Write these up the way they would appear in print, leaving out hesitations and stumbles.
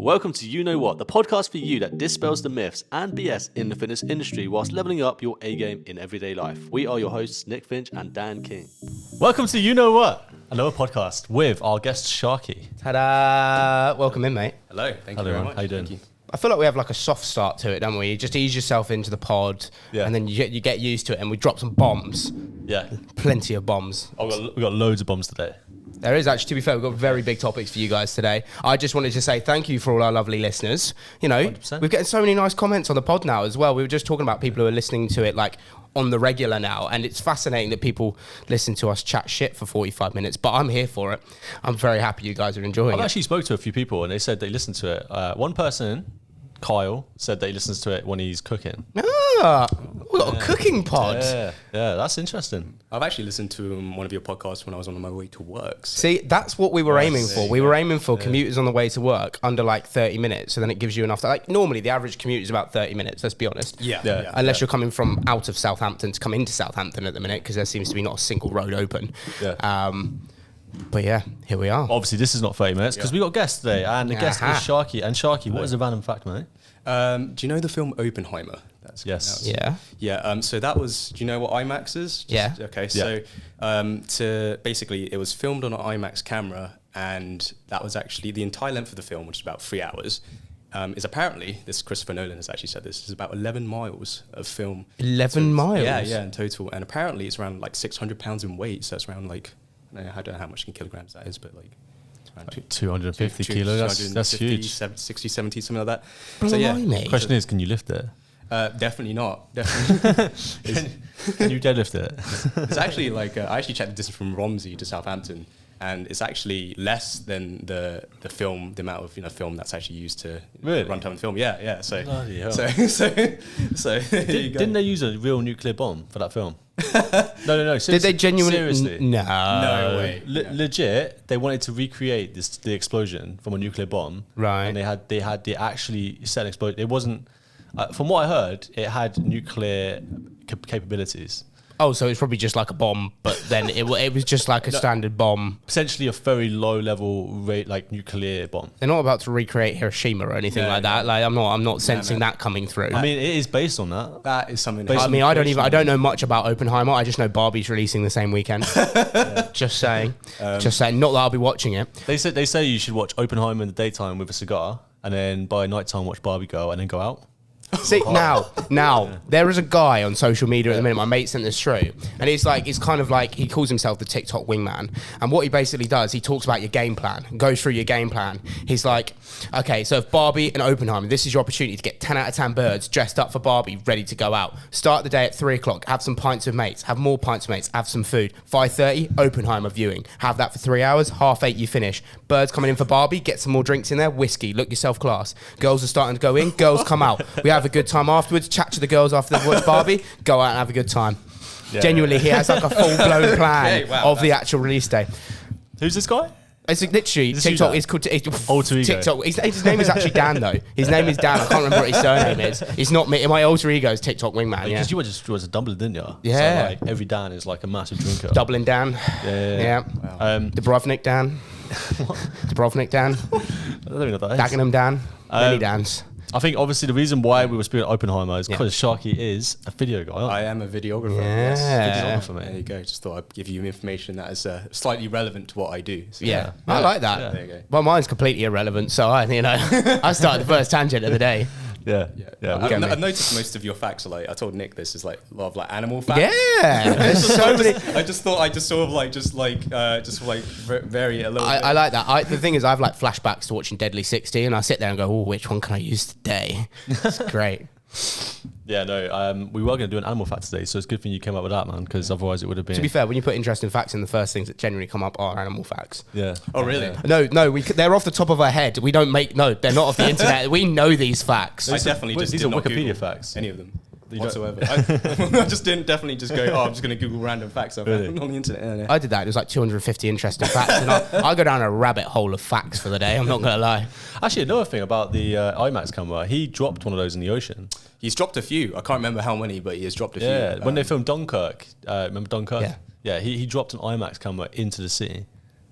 Welcome to You Know What, the podcast for you that dispels the myths and BS in the fitness industry whilst leveling up your A game in everyday life. We are your hosts, Nick Finch and Dan King. Welcome to You Know What, another podcast with our guest Sharky. Ta-da! Welcome in, mate. Hello, thank you very much. How you doing? Thank you. I feel like we have like a soft start to it, don't we? You just ease yourself into the pod, Yeah. and then you get used to it, and we drop some bombs. Yeah, Plenty of bombs. we got loads of bombs today. There is actually, to be fair, we've got very big topics for you guys today. I just wanted to say thank you for all our lovely listeners. You know, 100%. we're getting so many nice comments on the pod now as well. We were just talking about people who are listening to it like on the regular now, and it's fascinating that people listen to us chat shit for 45 minutes, but I'm here for it. I'm very happy you guys are enjoying I've it. actually spoke to a few people and they said they listened to it. One person, Kyle, said that he listens to it when he's cooking. Ah, we've got a cooking pod. Yeah, that's interesting. I've actually listened to one of your podcasts when I was on my way to work. So See, that's what we were aiming for. We were aiming for Yeah. commuters on the way to work under like 30 minutes. So then it gives you enough. Like normally the average commute is about 30 minutes, let's be honest. yeah. Unless you're coming from out of Southampton to come into Southampton at the minute, because there seems to be not a single road open. Yeah. But yeah, here we are. Obviously, this is not 30 minutes because we got guests today, and the guest is Aha. Sharky. And Sharky, what is a random fact, mate? Do you know the film Oppenheimer? Yes. Yeah. Yeah. So that was. Do you know what IMAX is? Yeah. Okay. So to basically, it was filmed on an IMAX camera, and that was actually the entire length of the film, which is about 3 hours. Is apparently, this Christopher Nolan has actually said this, is about 11 miles of film. 11 miles? Yeah, in total. And apparently it's around like 600 pounds in weight, so it's around like, I don't know how much in kilograms that is, but like around 250 kilos. That's huge. 60, 70, something like that. So yeah, Blimey. Question is, can you lift it? definitely not. Definitely. Can you deadlift it? It's actually like, I actually checked the distance from Romsey to Southampton, and it's actually less than the film, the amount of film that's actually used to Really? run time in film. Yeah. So, Bloody hell. so there you go. Didn't they use a real nuclear bomb for that film? No. Did they genuinely? Seriously? No. No way. Legit, they wanted to recreate the explosion from a nuclear bomb, Right. And they actually set an explosion. It wasn't, from what I heard, it had nuclear capabilities. Oh, so it's probably just like a bomb, but then it was just like a standard bomb. Essentially, a very low level rate, like nuclear bomb. They're not about to recreate Hiroshima or anything like that. Like I'm not sensing that coming through. I mean, it is based on that. That is something. I mean, I don't know much about Oppenheimer. I just know Barbie's releasing the same weekend. Just saying. Not that I'll be watching it. They say you should watch Oppenheimer in the daytime with a cigar, and then by nighttime watch Barbie Girl, and then go out. See, now, there is a guy on social media at the minute, my mate sent this through, and it's kind of like, he calls himself the TikTok wingman, and what he basically does, he talks about your game plan, goes through your game plan. He's like, okay, so if Barbie and Oppenheimer, this is your opportunity to get 10 out of 10 birds dressed up for Barbie, ready to go out. Start the day at 3 o'clock, have some pints with mates, have more pints with mates, have some food. 5:30, Oppenheimer viewing. Have that for 3 hours, 8:30 you finish. Birds coming in for Barbie, get some more drinks in there, whiskey, look yourself class. Girls are starting to go in, girls come out. We have a good time afterwards, chat to the girls after they've watched Barbie, go out and have a good time. Yeah. Genuinely, he has like a full-blown plan Okay, wow, of the actual release day. Who's this guy? It's like literally, Is this TikTok you, is called Alter ego. TikTok. His name is actually Dan though. His name is Dan. I can't remember what his surname is. It's not me. My alter ego is TikTok wingman. Yeah. Because you was a Dublin, didn't you? Yeah. So like every Dan is like a massive drinker. Dublin Dan. Yeah. Wow. Dubrovnik Dan. Dubrovnik Dan. I don't even know what that is. Dagenham Dan. Many Dans. I think obviously the reason why we were speaking Oppenheimer is because Sharky is a video guy. I am a videographer. Yeah. Yes. Videographer, mate. There you go. Just thought I'd give you information that is slightly relevant to what I do. So Yeah. I like that. Yeah. There you go. Well, mine's completely irrelevant, so I started the first tangent of the day. Yeah. I've noticed most of your facts are like, I told Nick this is like a lot of like animal facts. Yeah, there's so many. I just thought I just sort of vary it a little bit. I like that. The thing is, I have like flashbacks to watching Deadly 60, and I sit there and go, "Oh, which one can I use today?" It's great. Yeah, no, we were going to do an animal fact today, so it's good thing you came up with that, man, because otherwise it would have been... To be fair, when you put interesting facts in, the first things that generally come up are animal facts. Yeah. Oh, really? No, they're off the top of our head. We don't make... No, they're not off the internet. We know these facts. I definitely just These did are not Wikipedia Google facts. any of them You whatsoever. I just didn't definitely just go, I'm just going to Google random facts I've Really? found on the internet. Yeah. I did that. It was like 250 interesting facts. And I go down a rabbit hole of facts for the day. I'm not going to lie. Actually, another thing about the IMAX camera, he dropped one of those in the ocean. He's dropped a few. I can't remember how many, but he has dropped a few. Yeah, when they filmed Dunkirk, remember Dunkirk? Yeah. Yeah, he dropped an IMAX camera into the sea.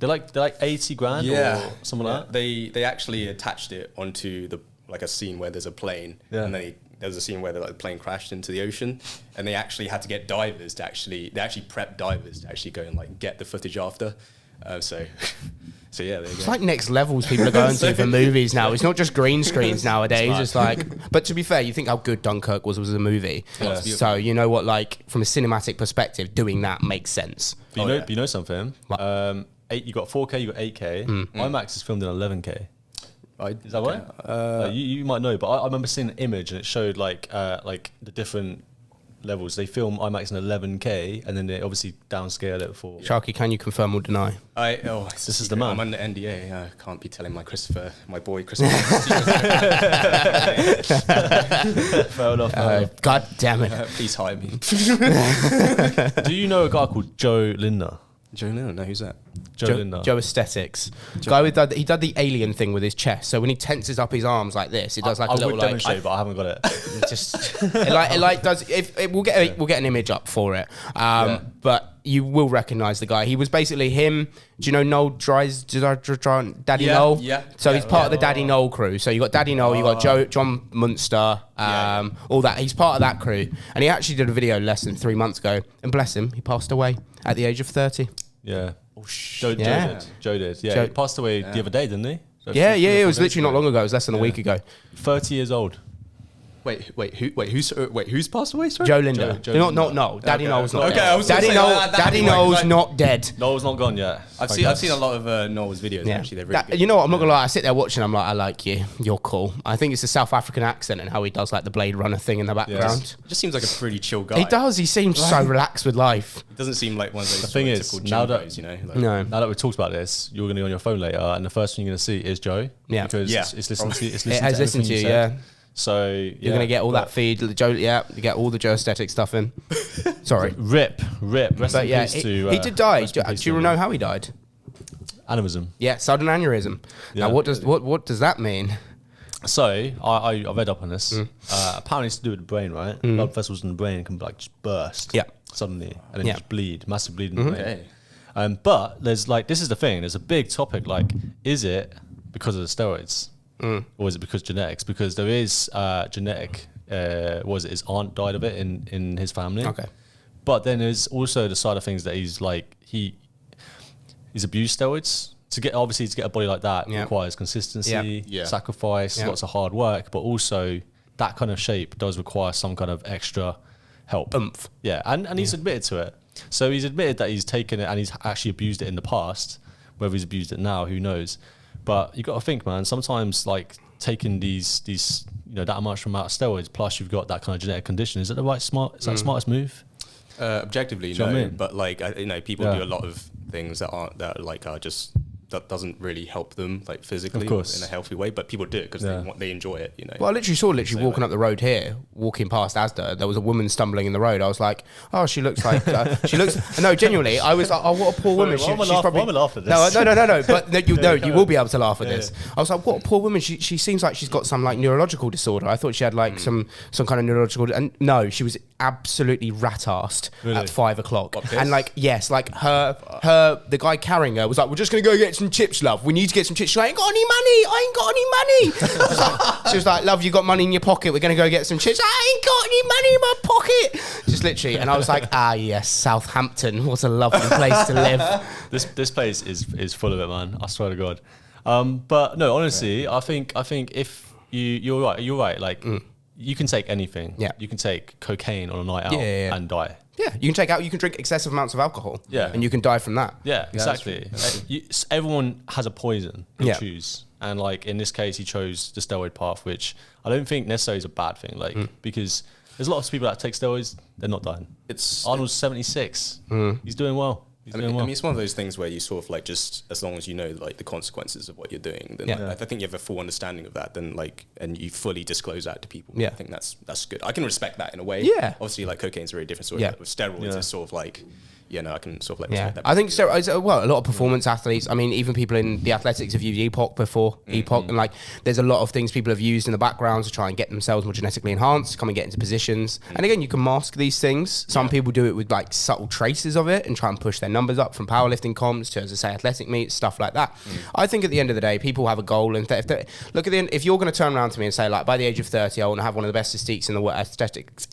They're like 80 grand or something like that. They actually attached it onto a scene where there's a plane, and there's a scene where the plane crashed into the ocean, and they actually had to get divers to actually prep divers to actually go and like get the footage after. So yeah, there you It's go. like next levels people are going to for movies now. It's not just green screens nowadays. It's like, but to be fair, you think how good Dunkirk was a movie. Yeah. So you know what, like from a cinematic perspective, doing that makes sense. But you know something? What? You got 4K, you got 8K. IMAX is filmed in 11K. Is that right? You might know, but I remember seeing an image and it showed like the different levels. They film IMAX in 11K and then they obviously downscale it for. Sharky, can you confirm or deny? This is the man. I'm under NDA. I can't be telling my boy Christopher. Fair enough. God damn it. Please hire me. Do you know a guy called Joe Lindner? Joe Lindner, no, who's that? Joe Lindner. Joe Aesthetics. Guy he did the alien thing with his chest. So when he tenses up his arms like this, it does like a I little would like. demonstrate, but I haven't got it. It does. We'll get an image up for it. But you will recognise the guy. He was basically him. Do you know Noel Daddy Noel? Yeah. So he's part of the Daddy Noel crew. So you got Daddy Noel, you got John Munster, all that. He's part of that crew, and he actually did a video less than 3 months ago. And bless him, he passed away at the age of 30. Yeah. Joe did. Yeah, Joe- he passed away the other day, didn't he? Yeah. It was literally not long ago. It was less than a week ago. 30 years old. Who's passed away? Sorry? Joe Linder. Joe No. Daddy Noel's not Okay, dead. I was gonna say, Daddy Noel's not dead. Noel's not gone yet. I've seen a lot of Noel's videos. Yeah. Actually, they're really good. You know what? I'm not gonna lie. I sit there watching. I'm like, I like you. You're cool. I think it's the South African accent and how he does like the Blade Runner thing in the background. Just seems like a pretty chill guy. He does. He seems so relaxed with life. He doesn't seem like one of those. The thing is, typical now gym that- guys, you know. Like, No. Now that we've talked about this, you're going to be on your phone later, and the first thing you're going to see is Joe. Yeah. Because Yeah. it's listened to. It's It listened has to listened to everything you. you Yeah. said. So You're gonna get all that feed. Joe. Yeah. You get all the Joe Aesthetic stuff in. Sorry. Rip. Rest But in yeah, peace to. he did die. rest Do in peace you to know how he died? Animism. Yeah, sudden aneurysm. Yeah. Now, what does that mean? So I read up on this. Apparently, it's to do with the brain, right? Blood vessels in the brain can like just burst. Yeah. Suddenly, and then Yeah. just bleed, massive bleed in the brain. Okay. But there's like, this is the thing. There's a big topic. Like, is it because of the steroids, or is it because genetics? Because there is genetic. His aunt died of it in his family. Okay. But then there's also the side of things that he's like he's abused steroids. To get a body like that requires consistency, Yeah. sacrifice, Yeah. lots of hard work, but also that kind of shape does require some kind of extra help. Oomph. Yeah, and he's admitted to it. So he's admitted that he's taken it and he's actually abused it in the past. Whether he's abused it now, who knows? But you got to think, man. Sometimes like taking these that much amount of steroids, plus you've got that kind of genetic condition. Is that the smartest move? Objectively, Do you know no. what I mean? But like, people Yeah. do a lot of things that just that doesn't really help them like physically Of course. in a healthy way. But people do it because they enjoy it. You know. Well, I literally saw walking up the road here, walking past Asda. There was a woman stumbling in the road. I was like, oh, she looks like No, genuinely, I was like, oh, what a poor woman. Why am I laughing at this? No. But you will be able to laugh at this. I was like, what a poor woman. She seems like she's got some like neurological disorder. I thought she had like some kind of neurological. And no, she was absolutely rat-assed at 5 o'clock. And like, yes, like the guy carrying her was like, we're just gonna go get some chips, love. We need to get some chips. She's like, I ain't got any money. I ain't got any money. She was like, love, you got money in your pocket. We're gonna go get some chips. I ain't got any money in my pocket. Just literally. And I was like, yes, Southampton. What a lovely place to live. This place is full of it, man. I swear to God. But no, honestly, I think if you're right. Like you can take anything. Yeah. You can take cocaine on a night out Yeah. and die. Yeah, you can drink excessive amounts of alcohol. Yeah. And you can die from that. Yeah, exactly. Everyone has a poison to Yeah. choose. And like in this case, he chose the steroid path, which I don't think necessarily is a bad thing. Like because there's a lot of people that take steroids, they're not dying. Arnold's 76. He's doing well. I mean, it's one of those things where you sort of like just as long as you know like the consequences of what you're doing, then Yeah. like, I think you have a full understanding of that. Then like, and you fully disclose that to people. Yeah. I think that's good. I can respect that in a way. Yeah. Obviously, like cocaine's a very different story. Yeah. But with steroids, Yeah. it's sort of like, yeah, no, I can sort of like Yeah, respect that. I think so. Well, a lot of performance athletes. I mean, even people in the athletics have used EPOC before. EPOC, and like, there's a lot of things people have used in the background to try and get themselves more genetically enhanced, come and get into positions. And again, you can mask these things. Some people do it with like subtle traces of it and try and push their numbers up from powerlifting comps to, as I say, athletic meets, stuff like that. I think at the end of the day, people have a goal, and look at the end. If you're going to turn around to me and say, like, by the age of 30, I want to have one of the best aesthetics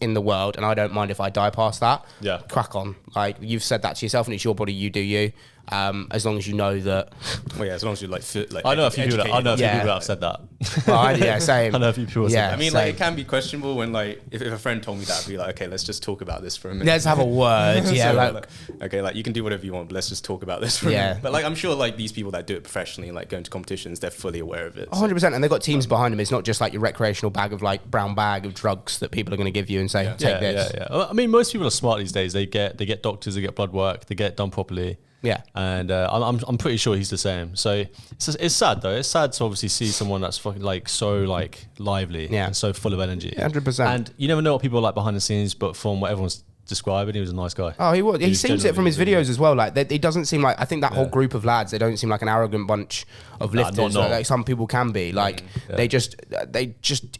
in the world, and I don't mind if I die past that. Yeah. Crack on. Like, you've said that to yourself, and it's your body, you do you. As long as you know that. Well, yeah, as long as you like I know a few people that Yeah. have said that. Well, yeah, same. I know a few people have said Yeah. that. I mean, Same. like, it can be questionable when, like, if a friend told me that, I'd be like, okay, let's just talk about this for a minute. Let's have a word. Yeah, So, like, okay, like, you can do whatever you want, but let's just talk about this for a Yeah. minute. But, like, I'm sure, like, these people that do it professionally and, like, go into competitions, they're fully aware of it. So. 100%, and they've got teams behind them. It's not just like your recreational bag of like brown bag of drugs that people are going to give you and say, take this. Yeah. I mean, most people are smart these days. They get doctors, they get blood work, they get it done properly. Yeah. And I'm pretty sure he's the same. So it's sad though. It's sad to obviously see someone that's fucking like so like lively and so full of energy. 100%. And you never know what people are like behind the scenes, but from what everyone's describing, he was a nice guy. Oh, he was. He was seems it from his genuinely videos as well. Like, it doesn't seem like, I think that whole group of lads, they don't seem like an arrogant bunch of lifters like some people can be. Like, they just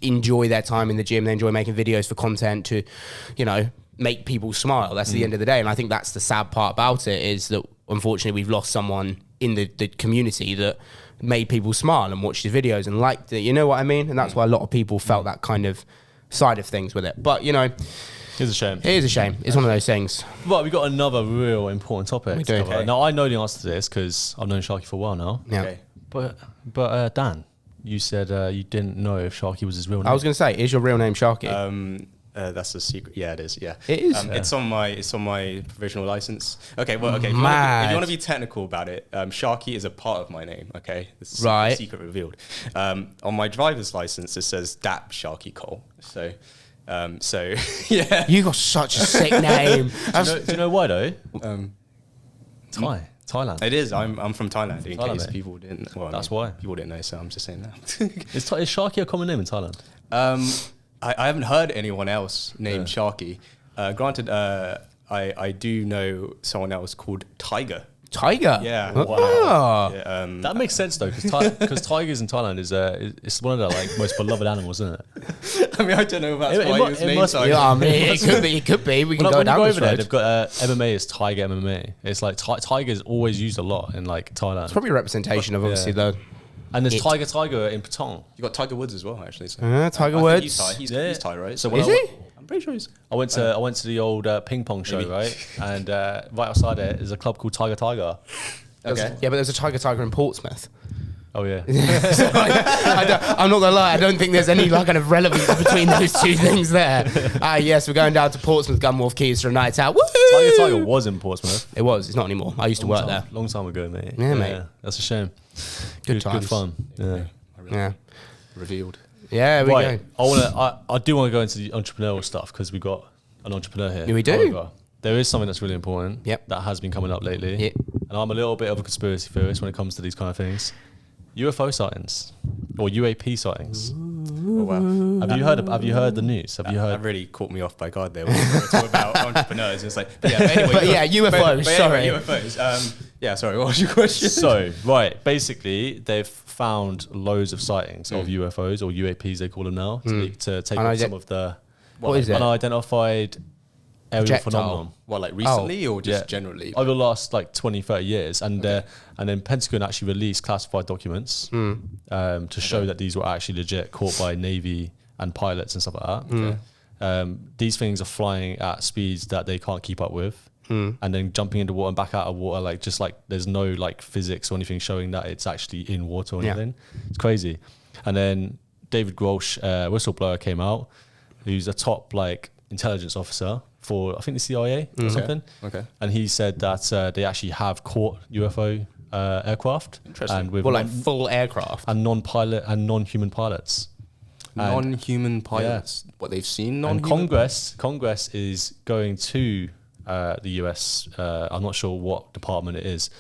enjoy their time in the gym. They enjoy making videos for content to, you know, make people smile. That's the end of the day. And I think that's the sad part about it, is that unfortunately we've lost someone in the community that made people smile and watched his videos and liked it. You know what I mean? And that's why a lot of people felt that kind of side of things with it. But, you know, It's a shame. it is a shame. It's one of those things. But we got another real important topic. We do. to cover. Okay. Now I know the answer to this because I've known Sharky for a while now. Yeah. Okay. But Dan, you said you didn't know if Sharky was his real name. I was going to say, is your real name Sharky? That's a secret. Yeah, it is. Yeah, It is? It's on my provisional license. Okay, well, okay. If you Mad. want to be technical about it, Sharky is a part of my name. Okay, this is Right. secret revealed. On my driver's license, it says DAP Sharky Cole. So, yeah. You got such a sick name. do you know why though? Thailand. It is. I'm from Thailand. In Thailand, case mate. people didn't. Well, That's why. people didn't know. So I'm just saying that. Is Sharky a common name in Thailand? I haven't heard anyone else named Sharky. Granted, I do know someone else called Tiger. Tiger? Yeah. Wow. Yeah, That makes sense though, because tigers in Thailand it's one of the like most beloved animals, isn't it? I mean, I don't know if that's It why mu- he was it named must be. Tiger. Yeah, I mean, it could be. It could be. We can When go you down go this over there, road. they've got MMA is Tiger MMA. It's like Tiger is always used a lot in like Thailand. It's probably a representation of obviously the And there's Tiger in Patong. You got Tiger Woods as well, actually. So. Tiger I think Woods. He's Thai. He's, Yeah. he's Thai, right? So Is when he? I'm pretty sure he's. I went to the old ping pong show, Maybe. right? And right outside it is a club called Tiger. Okay. Yeah, but there's a Tiger in Portsmouth. Oh yeah. I'm not gonna lie. I don't think there's any like kind of relevance between those two things there. Yes, we're going down to Portsmouth, Gunwharf Keys for a night out. Woo! Tiger was in Portsmouth. It was. It's not anymore. I used to work there. Long time ago, mate. Yeah, mate. That's a shame. Good times. Good fun. Yeah. Yeah. Revealed. Yeah, we Right. go. I do want to go into the entrepreneurial stuff because we got an entrepreneur here. Yeah, we do. However, there is something that's really important. Yep. That has been coming up lately. Yep. And I'm a little bit of a conspiracy theorist when it comes to these kind of things. UFO sightings or UAP sightings. Oh, wow. Have you heard the news? Have you That heard? really caught me off by guard there when we were talking about entrepreneurs. It's like, but yeah, but anyway, But yeah, UFOs, sorry. Anyway, UFOs. Yeah, sorry. What was your question? So, right, basically, they've found loads of sightings of UFOs or UAPs, they call them now, to take off some of the What is it? unidentified aerial Projectile. phenomenon. Well, like recently or just Yeah. generally? Over the last like 20, 30 years. And then Pentagon actually released classified documents to show that these were actually legit, caught by Navy and pilots and stuff like that. These things are flying at speeds that they can't keep up with. And then jumping into water and back out of water, like just like there's no like physics or anything showing that it's actually in water or anything. It's crazy. And then David Grosh, whistleblower, came out, who's a top like intelligence officer for I think the CIA or something. Okay. And he said that they actually have caught UFO aircraft. Interesting. And with Well, like full aircraft. and non-pilot and non-human pilots. Non-human pilots. What they've seen And non-human. Congress is going to the US, I'm not sure what department it is,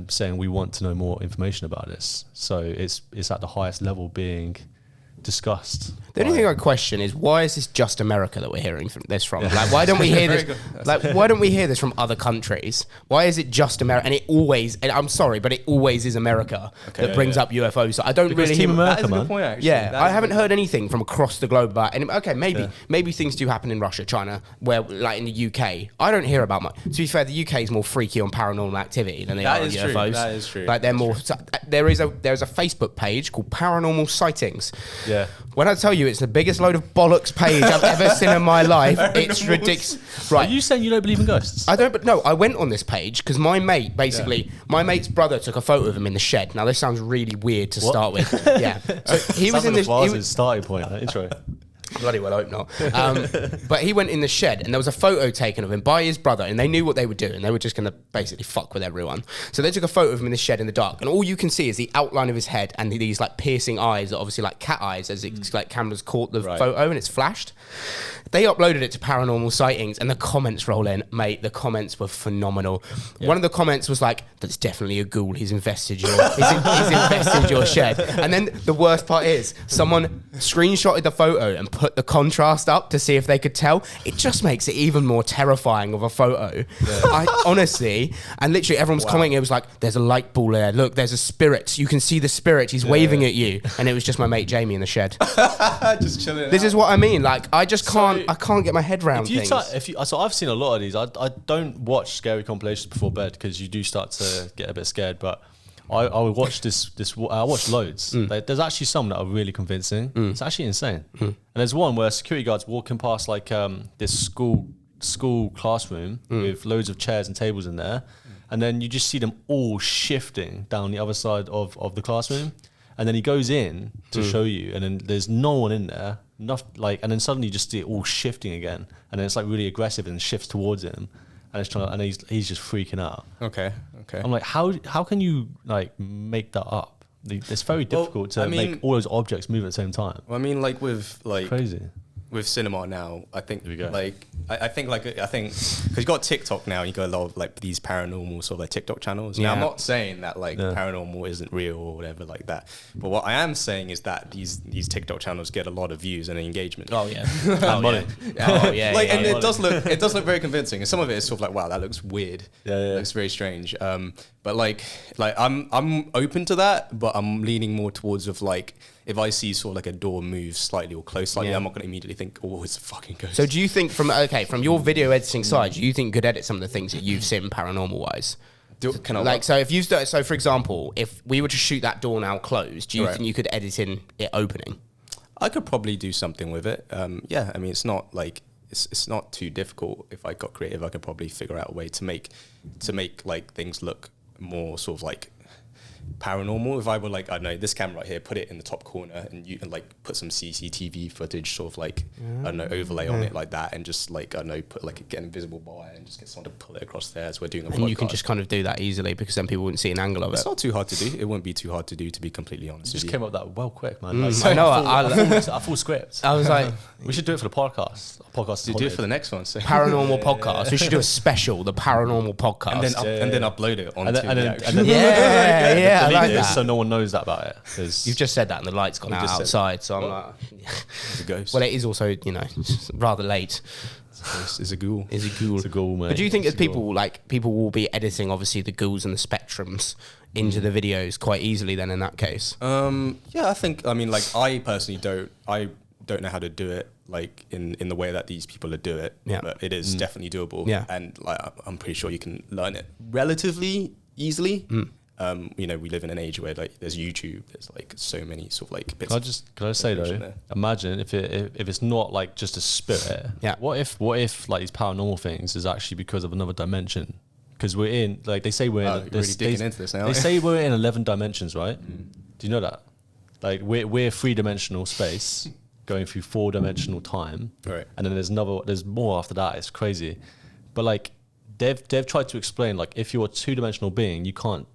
saying we want to know more information about this. So it's at the highest level being disgust. The only thing I question is, why is this just America that we're hearing this from? Like, why don't we hear this? Like, why don't we hear this from other countries? Why is it just America? And it always, and I'm sorry, but it always is America that brings up UFOs. So I don't Because really Team hear. America, That is a man. good point, actually. Yeah, That I is haven't a good heard anything from across the globe about. And okay, maybe things do happen in Russia, China, where like in the UK, I don't hear about much. To be fair, the UK is more freaky on paranormal activity than they That are on is UFOs. true, that is true. Like they're more. So, there's a Facebook page called Paranormal Sightings. Yeah. When I tell you it's the biggest load of bollocks page I've ever seen in my life, it's ridiculous. Right. Are you saying you don't believe in ghosts? I don't, but no, I went on this page because my mate, basically, my mate's brother took a photo of him in the shed. Now, this sounds really weird to start with. Yeah. So he was in this. He was, starting point, that intro. bloody well, I hope not. But he went in the shed and there was a photo taken of him by his brother and they knew what they were doing. They were just going to basically fuck with everyone. So they took a photo of him in the shed in the dark and all you can see is the outline of his head and these like piercing eyes, obviously like cat eyes, as it's like cameras caught the photo and it's flashed. They uploaded it to Paranormal Sightings and the comments roll in. Mate, the comments were phenomenal. Yeah. One of the comments was like, that's definitely a ghoul. He's invested your shed. And then the worst part is someone screenshotted the photo and put the contrast up to see if they could tell. It just makes it even more terrifying of a photo. Yeah. I honestly, and literally everyone was commenting, it was like, there's a light ball there. Look, there's a spirit. You can see the spirit. He's waving at you. And it was just my mate Jamie in the shed. Just chilling. This is what I mean. Like, I just can't, I can't get my head around things. So I've seen a lot of these. I don't watch scary compilations before bed because you do start to get a bit scared. But I would watch I watched loads. Like, there's actually some that are really convincing. It's actually insane. And there's one where security guards walking past like this school classroom with loads of chairs and tables in there, and then you just see them all shifting down the other side of the classroom. And then he goes in to show you, and then there's no one in there. And then suddenly you just see it all shifting again, and then it's like really aggressive and shifts towards him, and it's trying, and he's just freaking out. Okay. I'm like, how can you like make that up? It's very difficult to make all those objects move at the same time. Well, I mean, like with like Crazy. With cinema now, I think Here we go. like I think because you got TikTok now, and you got a lot of like these paranormal sort of like TikTok channels. Now, I'm not saying that like paranormal isn't real or whatever like that, but what I am saying is that these TikTok channels get a lot of views and engagement. Oh yeah, And money. oh yeah. Like, and yeah. it does look very convincing, and some of it is sort of like, wow, that looks weird. It looks very strange. But like I'm open to that, but I'm leaning more towards of like, if I see sort of like a door move slightly or close slightly, I'm not going to immediately think, oh, it's a fucking ghost. So do you think from your video editing side, do you think you could edit some of the things that you've seen paranormal wise? Can I Like, so if you so for example, if we were to shoot that door now closed, do you think you could edit in it opening? I could probably do something with it. Yeah, I mean, it's not like it's not too difficult. If I got creative, I could probably figure out a way to make like things look more sort of like paranormal. If I were like, I don't know, this camera right here, put it in the top corner and you can like put some CCTV footage sort of like, I don't know, overlay on it like that, and just like, I don't know, put like an invisible wire and just get someone to pull it across there as we're doing a podcast. And you can just kind of do that easily because then people wouldn't see an angle of it. It's not too hard to do. It wouldn't be too hard to do, to be completely honest. Just with came you. up with that well quick, man. Like, I know. a full script. I was like, We should do it for the podcast. Do it for the next one. So. paranormal podcast. We should do a special, the paranormal podcast. And then upload it onto and then yeah, I delete like it that. so no one knows that about it. 'cause You've just said that and the light's gone out just said- outside, so I'm like, It's a ghost. well, it is also, rather late. It's a ghoul. Is a ghoul. it's a goal, mate. But do you think It's that a goal. people will be editing obviously the ghouls and the spectrums into the videos quite easily then in that case? Yeah, I think. I mean, like, I personally don't know how to do it like in the way that these people do it. Yeah. But it is definitely doable. Yeah. And like, I'm pretty sure you can learn it relatively easily. We live in an age where like there's YouTube, there's like so many sort of like bits. Can I say information though? there. Imagine if it's not like just a spirit. Yeah. What if like these paranormal things is actually because of another dimension? Because we're in, like they say we're in. You're really digging into this now. They say we're in 11 dimensions, right? Do you know that? Like we're 3-dimensional space going through 4-dimensional time, Right. and then there's more after that. It's crazy, but like they've tried to explain, like if you're a 2-dimensional being, you can't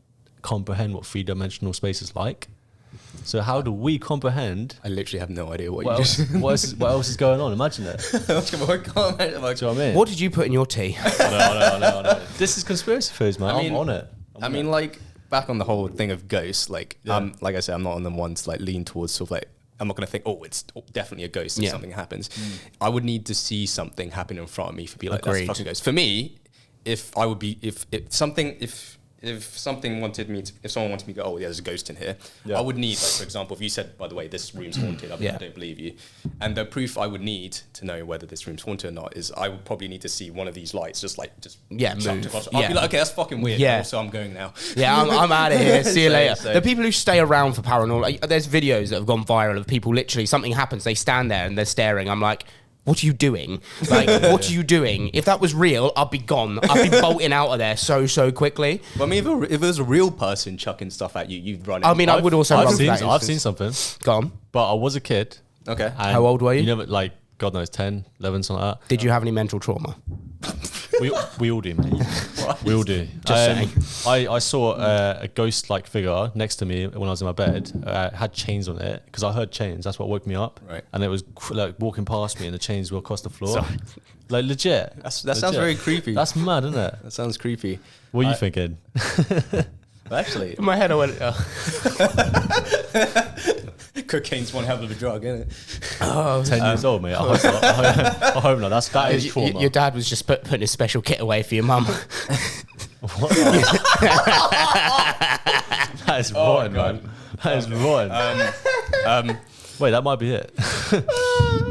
comprehend what 3-dimensional space is like. So how do we comprehend? I literally have no idea what What you else, just. what else is going on? Imagine it. Do you know what I mean? What did you put in your tea? I know. This is conspiracy theories, man. I'm on it. I mean, like, back on the whole thing of ghosts, like I said, I'm not on the ones like lean towards sort of like I'm not going to think, oh, it's definitely a ghost if something happens. I would need to see something happen in front of me to be like, that's a fucking ghost. For me, if someone wanted me to go, oh, yeah, there's a ghost in here, I would need, like, for example, if you said, by the way, this room's haunted, I don't believe you. And the proof I would need to know whether this room's haunted or not is I would probably need to see one of these lights just move. across. I'd be like, okay, that's fucking weird. Yeah. So I'm going now. Yeah, I'm out of here. See you later. The people who stay around for paranormal, like, there's videos that have gone viral of people literally, something happens, they stand there and they're staring. I'm like, what are you doing? Like, what are you doing? If that was real, I'd be gone. I'd be bolting out of there so quickly. But I mean, if it was a real person chucking stuff at you, you'd run. I mean, I would also run. I've seen something. Go on. But I was a kid. Okay. How old were you? You never, like, God knows, 10, 11, something like that. Did you have any mental trauma? We all do, mate. We all do. Just saying. I saw a ghost-like figure next to me when I was in my bed. Had chains on it because I heard chains. That's what woke me up. Right. And it was like walking past me, and the chains were across the floor. Sorry. Like legit. That sounds very creepy. That's mad, isn't it? That sounds creepy. What are you thinking? But actually, In my head, I went, cocaine's one hell of a drug, isn't it? 10 years old, mate. I hope not. I hope not. That is trauma. your dad was just putting his special kit away for your mum. That is rotten, man. That is rotten. Wait, that might be it.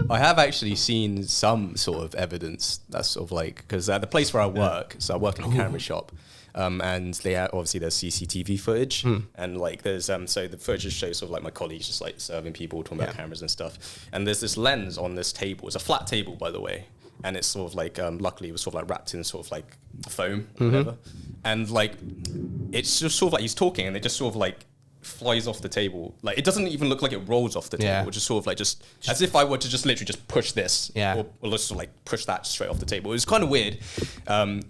I have actually seen some sort of evidence that's sort of like, because at the place where I work, so I work in a camera shop, and they have, obviously there's CCTV footage, and like there's so the footage just shows sort of like my colleagues just like serving people, talking about cameras and stuff, and there's this lens on this table. It's a flat table, by the way, and it's sort of like luckily it was sort of like wrapped in sort of like foam, whatever, and like it's just sort of like he's talking, and it just sort of like flies off the table. Like it doesn't even look like it rolls off the table, which is sort of like just as if I were to just literally just push this, or just sort of like push that straight off the table. It was kind of weird,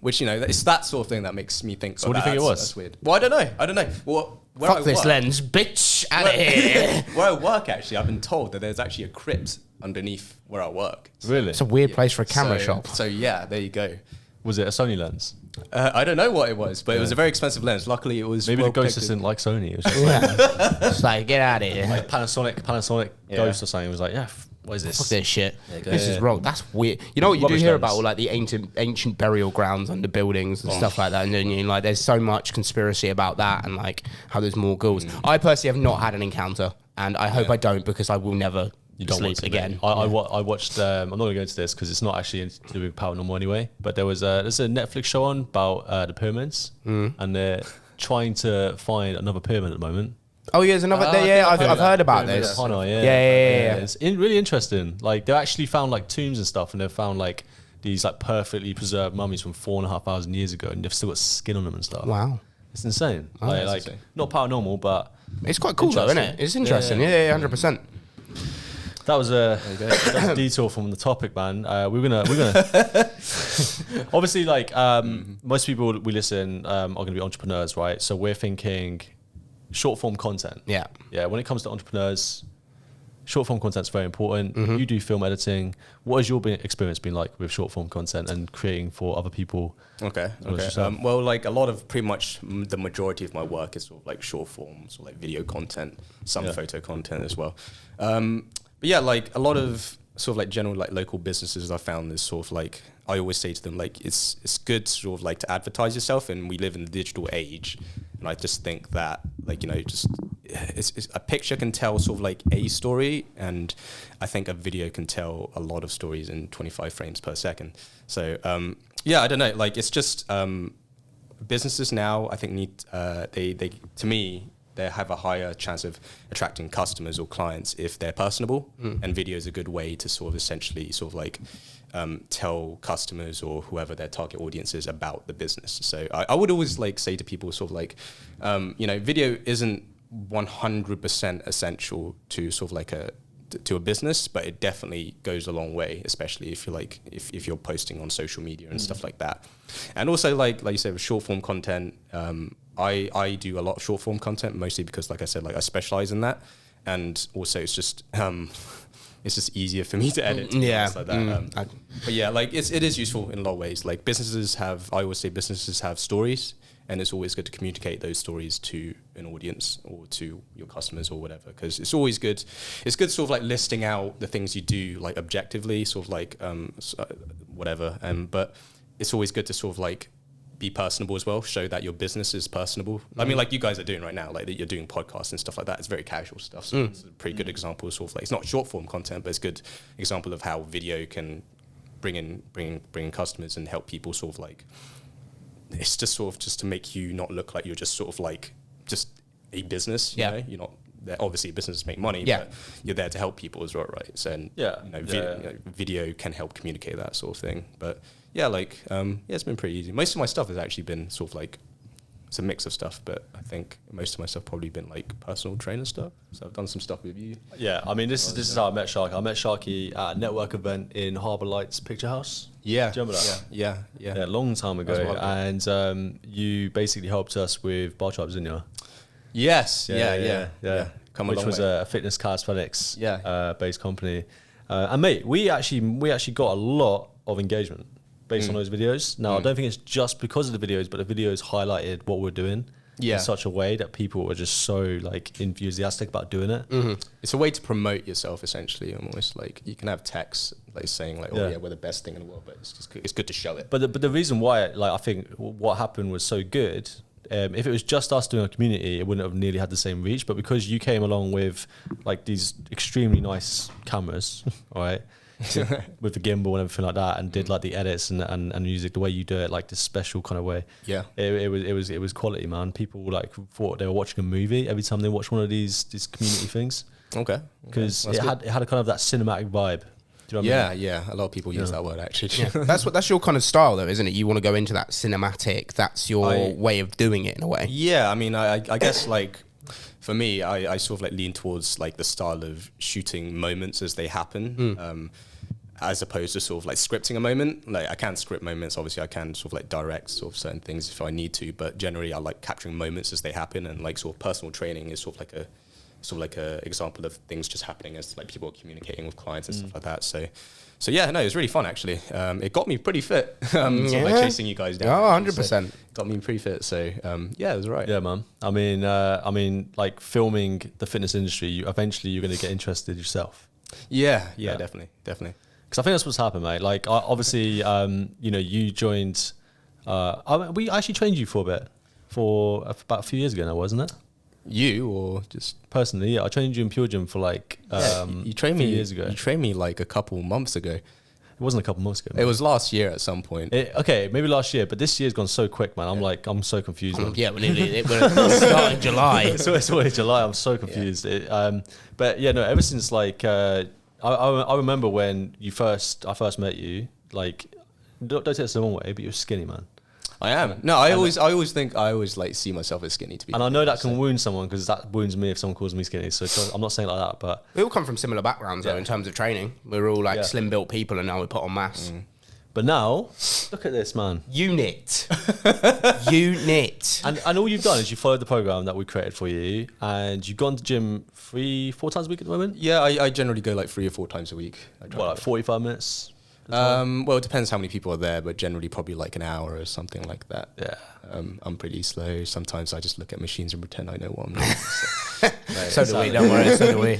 which, you know, it's that sort of thing that makes me think. So what do you think it was? That's weird. Well, I don't know. Well, where Fuck this lens, bitch, out of here. Where I work, actually, I've been told that there's actually a crypt underneath where I work. Really? It's a weird place for a camera shop. So yeah, there you go. Was it a Sony lens? I don't know what it was, but it was a very expensive lens. Luckily, it was Maybe well the ghost protected. didn't like Sony. It was just like, It's like, get out of here. like Panasonic ghost or something. It was like, what is this? Fuck this shit. you go. This is wrong. That's weird. You know what you do Rubbish hear lens. about all like the ancient burial grounds under buildings and stuff like that, and then like there's so much conspiracy about that and like how there's more ghouls. I personally have not had an encounter, and I hope I don't, because I will never sleep again. I watched. I'm not going to go into this because it's not actually to do with paranormal anyway. But there's a Netflix show on about the pyramids, and they're trying to find another pyramid at the moment. Oh yeah, there's another. I've heard about this. Yeah. It's really interesting. Like they actually found like tombs and stuff, and they've found like these like perfectly preserved mummies from 4,500 years ago, and they've still got skin on them and stuff. Wow, it's insane. Like insane. not paranormal, but it's quite cool though, isn't it? It's interesting. Yeah, 100%. that was a detour from the topic, man. We're gonna obviously like most people we listen are gonna be entrepreneurs, right? So we're thinking short form content. Yeah. When it comes to entrepreneurs, short form content is very important. You do film editing. What has your experience been like with short form content and creating for other people? Okay. yourself? Well, like a lot of pretty much the majority of my work is sort of like short form, sort of like video content, some photo content as well. But yeah, like a lot of sort of like general like local businesses I found is sort of like, I always say to them, like it's good sort of like to advertise yourself, and we live in the digital age, and I just think that like, you know, just it's a picture can tell sort of like a story, and I think a video can tell a lot of stories in 25 frames per second. So I don't know, like it's just businesses now I think need they to me they have a higher chance of attracting customers or clients if they're personable, and video is a good way to sort of essentially sort of like tell customers or whoever their target audience is about the business. So I would always like say to people sort of like, you know, video isn't 100% essential to sort of like to a business, but it definitely goes a long way, especially if you're like if you're posting on social media and stuff like that. And also like you said with short form content, I do a lot of short form content, mostly because like I said, like I specialize in that, and also it's just easier for me to edit. Like that. But yeah, like it is useful in a lot of ways. Like I always say businesses have stories, and it's always good to communicate those stories to an audience or to your customers or whatever, because it's always good. It's good sort of like listing out the things you do like objectively, sort of like whatever, but it's always good to sort of like be personable as well, show that your business is personable. I mean, like you guys are doing right now, like that you're doing podcasts and stuff like that. It's very casual stuff. So it's a pretty good example of sort of like, it's not short form content, but it's a good example of how video can bring in customers and help people sort of like, it's just sort of just to make you not look like you're just sort of like just a business. You know? You're not there. Obviously a business to make money, but you're there to help people as well, right? So, and you know, video can help communicate that sort of thing. But yeah, like, it's been pretty easy. Most of my stuff has actually been sort of like, it's a mix of stuff, but I think most of my stuff probably been like personal trainer stuff. So I've done some stuff with you. Yeah, I mean, this is how I met Sharky. I met Sharky at a network event in Harbour Lights Picture House. Yeah. Do you remember that? Yeah, a long time ago. And you basically helped us with bar charts, didn't you? Yes. Yeah. Which was a fitness calisthenics based company. And mate, we actually got a lot of engagement based on those videos. Now, I don't think it's just because of the videos, but the videos highlighted what we're doing in such a way that people were just so like enthusiastic about doing it. It's a way to promote yourself, essentially. Almost like you can have text like saying like, we're the best thing in the world, but it's good to show it. But the reason why, like, I think what happened was so good. If it was just us doing a community, it wouldn't have nearly had the same reach. But because you came along with like these extremely nice cameras, all right, with the gimbal and everything like that, and did like the edits and music the way you do it, like this special kind of way. Yeah, it was quality, man. People like thought they were watching a movie every time they watched one of these community things. Okay, because it had a kind of that cinematic vibe. Do you know what I mean? Yeah. A lot of people use that word actually. Yeah. That's your kind of style, though, isn't it? You want to go into that cinematic. That's your way of doing it in a way. Yeah, I mean, I guess like for me, I sort of like lean towards like the style of shooting moments as they happen, as opposed to sort of like scripting a moment. Like I can script moments, obviously I can sort of like direct sort of certain things if I need to, but generally I like capturing moments as they happen, and like sort of personal training is sort of like a example of things just happening as like people are communicating with clients and stuff like that. So yeah, no, it was really fun actually. It got me pretty fit. Sort of like chasing you guys down. Oh, 100%. So got me pretty fit. So yeah, it was right. Yeah, man. I mean, like filming the fitness industry, eventually you're going to get interested yourself. Yeah, definitely. Because I think that's what's happened, mate. Like obviously, you know, you joined. We actually trained you for a bit, for about a few years ago now, wasn't it? You or just personally? Yeah, I trained you in Pure Gym for like you trained me years ago. You trained me like a couple months ago. It wasn't a couple months ago. Man. It was last year at some point. Okay, maybe last year, but this year's gone so quick, man. I'm so confused. Yeah, we're starting July. It's always July. I'm so confused. But yeah, no. Ever since like I remember when I first met you. Like, don't take this the wrong way, but you're skinny, man. I am. No, I always like see myself as skinny, to be. And I know that can wound someone, because that wounds me if someone calls me skinny. So I'm not saying like that, but we all come from similar backgrounds though in terms of training. We're all like slim built people, and now we put on mass. But now, look at this, man. Unit. And all you've done is you followed the program that we created for you, and you've gone to gym 3-4 times a week at the moment. Yeah, I generally go like 3 or 4 times a week. Like 45 minutes. Well, it depends how many people are there, but generally probably like an hour or something like that. Yeah. I'm pretty slow. Sometimes I just look at machines and pretend I know what I'm doing. So do we, don't worry, so do we.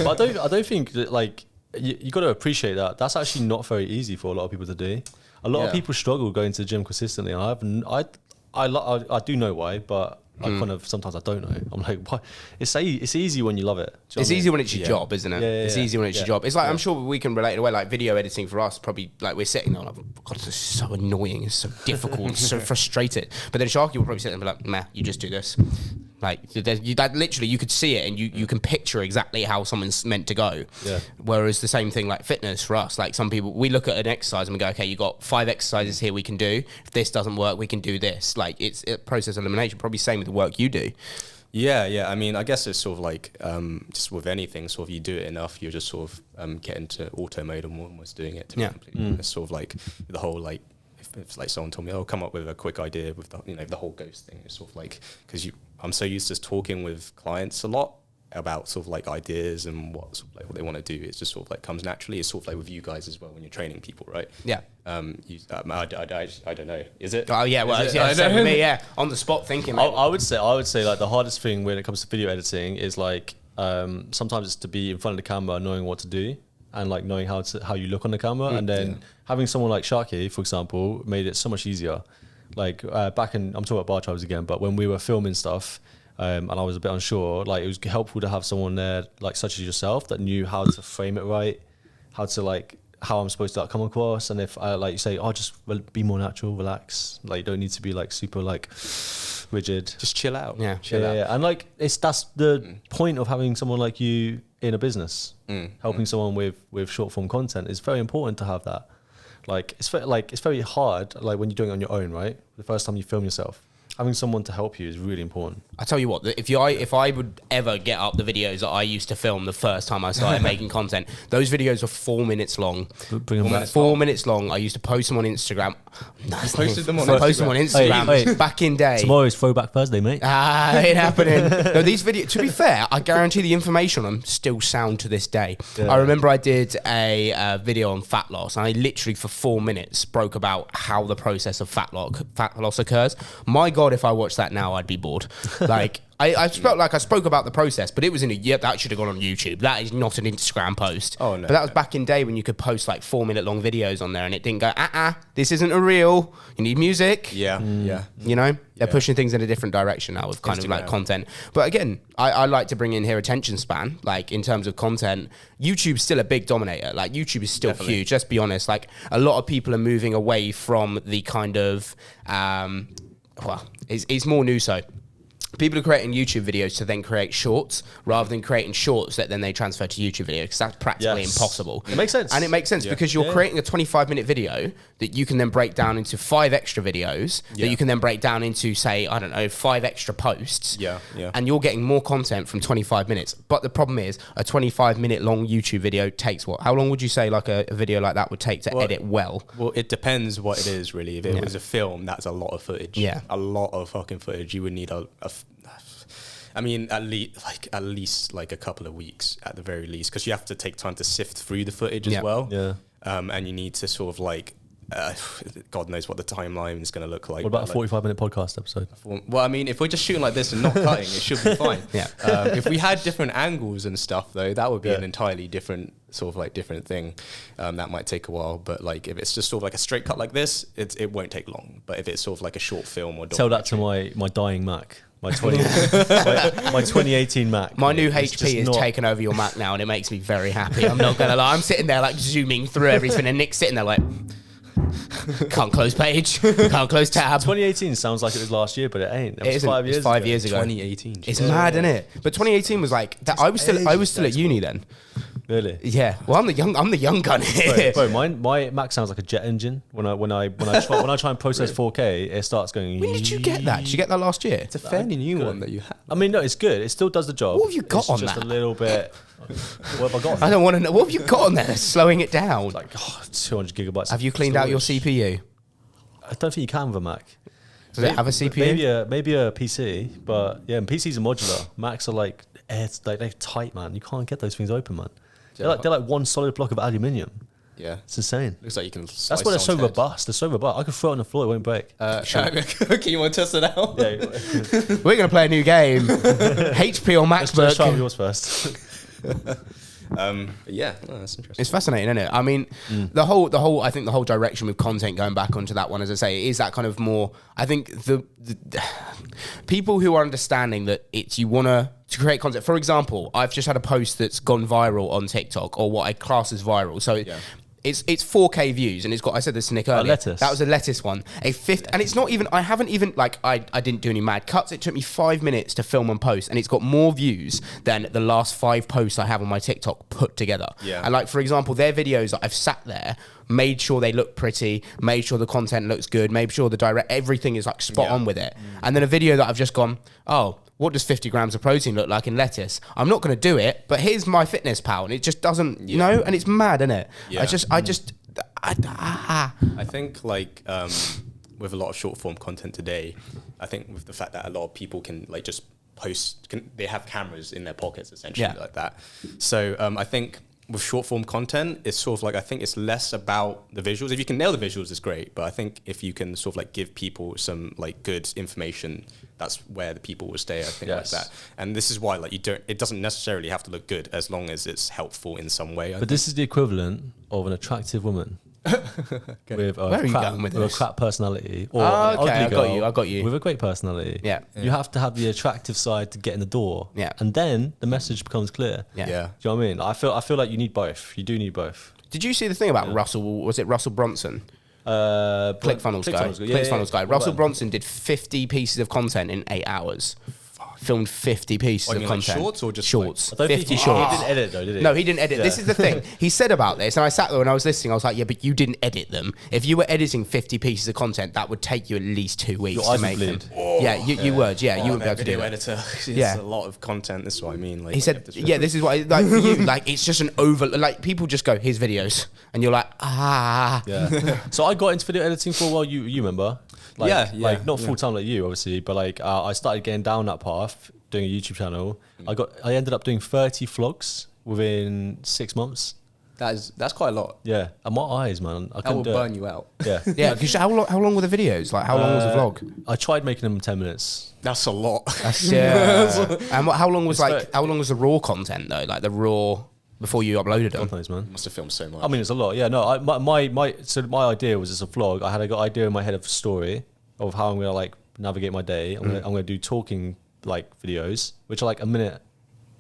But I don't think that, like, you got to appreciate that. That's actually not very easy for a lot of people to do. A lot of people struggle going to the gym consistently. And I do know why, but I kind of sometimes I don't know. I'm like, why? It's easy when you love it. It's easy when it's your job, isn't it? It's easy when it's your job. It's like I'm sure we can relate in a way. Like video editing for us, probably like we're sitting there like, God, this is so annoying. It's so difficult. It's so frustrated. But then Sharky will probably sit there and be like, nah, you just do this. Like that literally, you could see it and you can picture exactly how someone's meant to go. Yeah. Whereas the same thing like fitness for us, like some people, we look at an exercise and we go, okay, you got 5 exercises here we can do. If this doesn't work, we can do this. Like it's a process elimination. Probably same with the work you do. Yeah. I mean, I guess it's sort of like just with anything, sort of you do it enough, you just sort of get into auto mode and almost doing it. It's sort of like the whole like. If like someone told me, come up with a quick idea with the whole ghost thing. It's sort of like, because I'm so used to talking with clients a lot, about sort of like ideas and what sort of like what they want to do. It's just sort of like comes naturally. It's sort of like with you guys as well when you're training people, right? Yeah. I don't know. Is it? Oh yeah, well, Is it? yeah, I same don't with know. me, yeah, on the spot thinking. I would say like the hardest thing when it comes to video editing is like sometimes it's to be in front of the camera, knowing what to do, and like knowing how you look on the camera, and then having someone like Sharky, for example, made it so much easier. Like back in, I'm talking about Bar Tribes again, but when we were filming stuff, and I was a bit unsure, like it was helpful to have someone there, like such as yourself, that knew how to frame it right, how I'm supposed to like come across, and if I like you say, just be more natural, relax, like you don't need to be like super like rigid, Just chill out. Yeah. Chill out. and like that's the point of having someone like you in a business, helping someone with short form content is very important to have that. Like it's very hard, like when you're doing it on your own, right? The first time you film yourself, having someone to help you is really important. I tell you what, if I would ever get up the videos that I used to film the first time I started making content, those videos are 4 minutes long. Bring them back. 4 minutes long. I used to post them on Instagram. posted them on I posted them on Instagram Hey, back in day. Tomorrow is Throwback Thursday, mate. Ain't happening. No, these videos, to be fair, I guarantee the information on them still sound to this day. Yeah. I remember I did a video on fat loss, and I literally for 4 minutes spoke about how the process of fat loss occurs. My God, if I watched that now, I'd be bored. Like, I spoke about the process, but it was that should have gone on YouTube. That is not an Instagram post. Oh, no. But that was back in day when you could post like 4 minute long videos on there, and it didn't go, this isn't a reel. You need music. Yeah. You know, they're pushing things in a different direction now with kind of like Instagram. content. But again, I like to bring in here attention span. Like in terms of content, YouTube's still a big dominator. Like YouTube is still huge. Let's be honest. Like a lot of people are moving away from the kind of, it's more new so. People are creating YouTube videos to then create shorts rather than creating shorts that then they transfer to YouTube videos, because that's practically impossible. It makes sense. And it makes sense because you're creating a 25-minute video that you can then break down into 5 extra videos that you can then break down into, say, 5 extra posts. Yeah. And you're getting more content from 25 minutes. But the problem is a 25-minute long YouTube video takes what? How long would you say like a video like that would take to edit well? Well, it depends what it is, really. If it was a film, that's a lot of footage. Yeah. A lot of fucking footage. You would need at least like a couple of weeks at the very least, because you have to take time to sift through the footage as well. Yeah. And you need to sort of like, God knows what the timeline is going to look like. What about a like, 45-minute podcast episode? well, I mean, if we're just shooting like this and not cutting, it should be fine. Yeah. If we had different angles and stuff, though, that would be an entirely different different thing. That might take a while, but like if it's just sort of like a straight cut like this, it won't take long. But if it's sort of like a short film or Tell that to my dying Mac. My 2018 Mac. My new It's HP has not- taken over your Mac now, and it makes me very happy. I'm not gonna lie. I'm sitting there like zooming through everything, and Nick's sitting there like, can't close page, can't close tab. 2018 sounds like it was last year, but it ain't. It was isn't. 5 years It's 5 ago. years ago. 2018. It's mad, isn't it? But 2018 was like that. I was still at uni then. Really? Yeah. Well, I'm the young gun here. Bro, my Mac sounds like a jet engine. When I try and process 4K, it starts going. When did you get that? Did you get that last year? It's a fairly new one that you have. I mean, no, it's good. It still does the job. What have you got it's on just that? a little bit. What have I got? I don't want to know. What have you got on there that's slowing it down? Like 200 gigabytes. Have of you cleaned out your storage. CPU? I don't think you can with a Mac. Does it have a CPU? Maybe a PC, but yeah, and PCs are modular. Macs are like they're tight, man. You can't get those things open, man. They're like one solid block of aluminium. Yeah. It's insane. Looks like you can. That's why they're so robust. They're so robust. I could throw it on the floor; it won't break. Okay, you want to test it out? Yeah, We're gonna play a new game. HP or let's try MacBook. yours first. Yeah, no, that's interesting. It's fascinating, isn't it? I mean, the whole I think the whole direction with content, going back onto that one, as I say, is that kind of more. I think the people who are understanding that it's you want to create content. For example, I've just had a post that's gone viral on TikTok, or what I class as viral. So it's 4K views, and it's got. I said this to Nick earlier. lettuce. That was a lettuce one. A fifth, and it's not even. I haven't even like I didn't do any mad cuts. It took me 5 minutes to film and post, and it's got more views than the last 5 posts I have on my TikTok put together. Yeah. And like for example, their videos that I've sat there, made sure they look pretty, made sure the content looks good, made sure the everything is like spot on with it. And then a video that I've just gone, oh, what does 50 grams of protein look like in lettuce? I'm not going to do it, but here's my fitness pal, and it just doesn't, you know, and it's mad, isn't it? Yeah. I I think like with a lot of short form content today, I think with the fact that a lot of people can like just they have cameras in their pockets essentially Yeah. like that. So I think with short form content, it's sort of like, I think it's less about the visuals. If you can nail the visuals, it's great. But I think if you can sort of like give people some like good information, that's where the people will stay, I think, Yes. like that. And this is why like it doesn't necessarily have to look good as long as it's helpful in some way. But this is the equivalent of an attractive woman with Where are you crap, going with a this? crap personality, or Oh, an okay, ugly I got girl you, I got you. with a great personality. Yeah. You have to have the attractive side to get in the door. Yeah. And then the message becomes clear. Yeah. Yeah. Do you know what I mean? I feel like you need both. You do need both. Did you see the thing about Russell? Was it Russell Brunson? ClickFunnels guy. ClickFunnels guy. Russell Brunson did 50 pieces of content in 8 hours. Filmed 50 pieces Oh, you of mean like content. shorts or just shorts? I don't think 50 he shorts. didn't edit though, did he? No, he didn't edit. This is the thing. He said about this, and I sat there and I was listening. I was like, yeah, but you didn't edit them. If you were editing 50 pieces of content, that would take you at least 2 weeks Your to eyes make would them. bleed. Yeah, you would. Yeah, you wouldn't be able to do video it. editor. It's Yeah. a lot of content. This is what I mean. Like, He said, yeah, this is what, like, for you, like, it's just an over, like, people just go, here's videos. And you're like, ah. Yeah. So I got into video editing for a while. You remember? Like, Yeah, Like not yeah. full time like you, obviously, but like I started getting down that path, doing a YouTube channel. I ended up doing 30 vlogs within 6 months. that's quite a lot. Yeah, and my eyes, man, I That couldn't will do burn it. you out. Yeah. Yeah, because how long were the videos? Like, how long was the vlog? I tried making them in 10 minutes. That's a lot. Yeah. And how long was It's how long was the raw content though? Like the raw before you uploaded them? Sometimes, man. Must have filmed so much. I mean, it's a lot. Yeah, no. My idea was just a vlog. I had an idea in my head of a story of how I'm gonna like navigate my day. I'm gonna do talking like videos, which are like a minute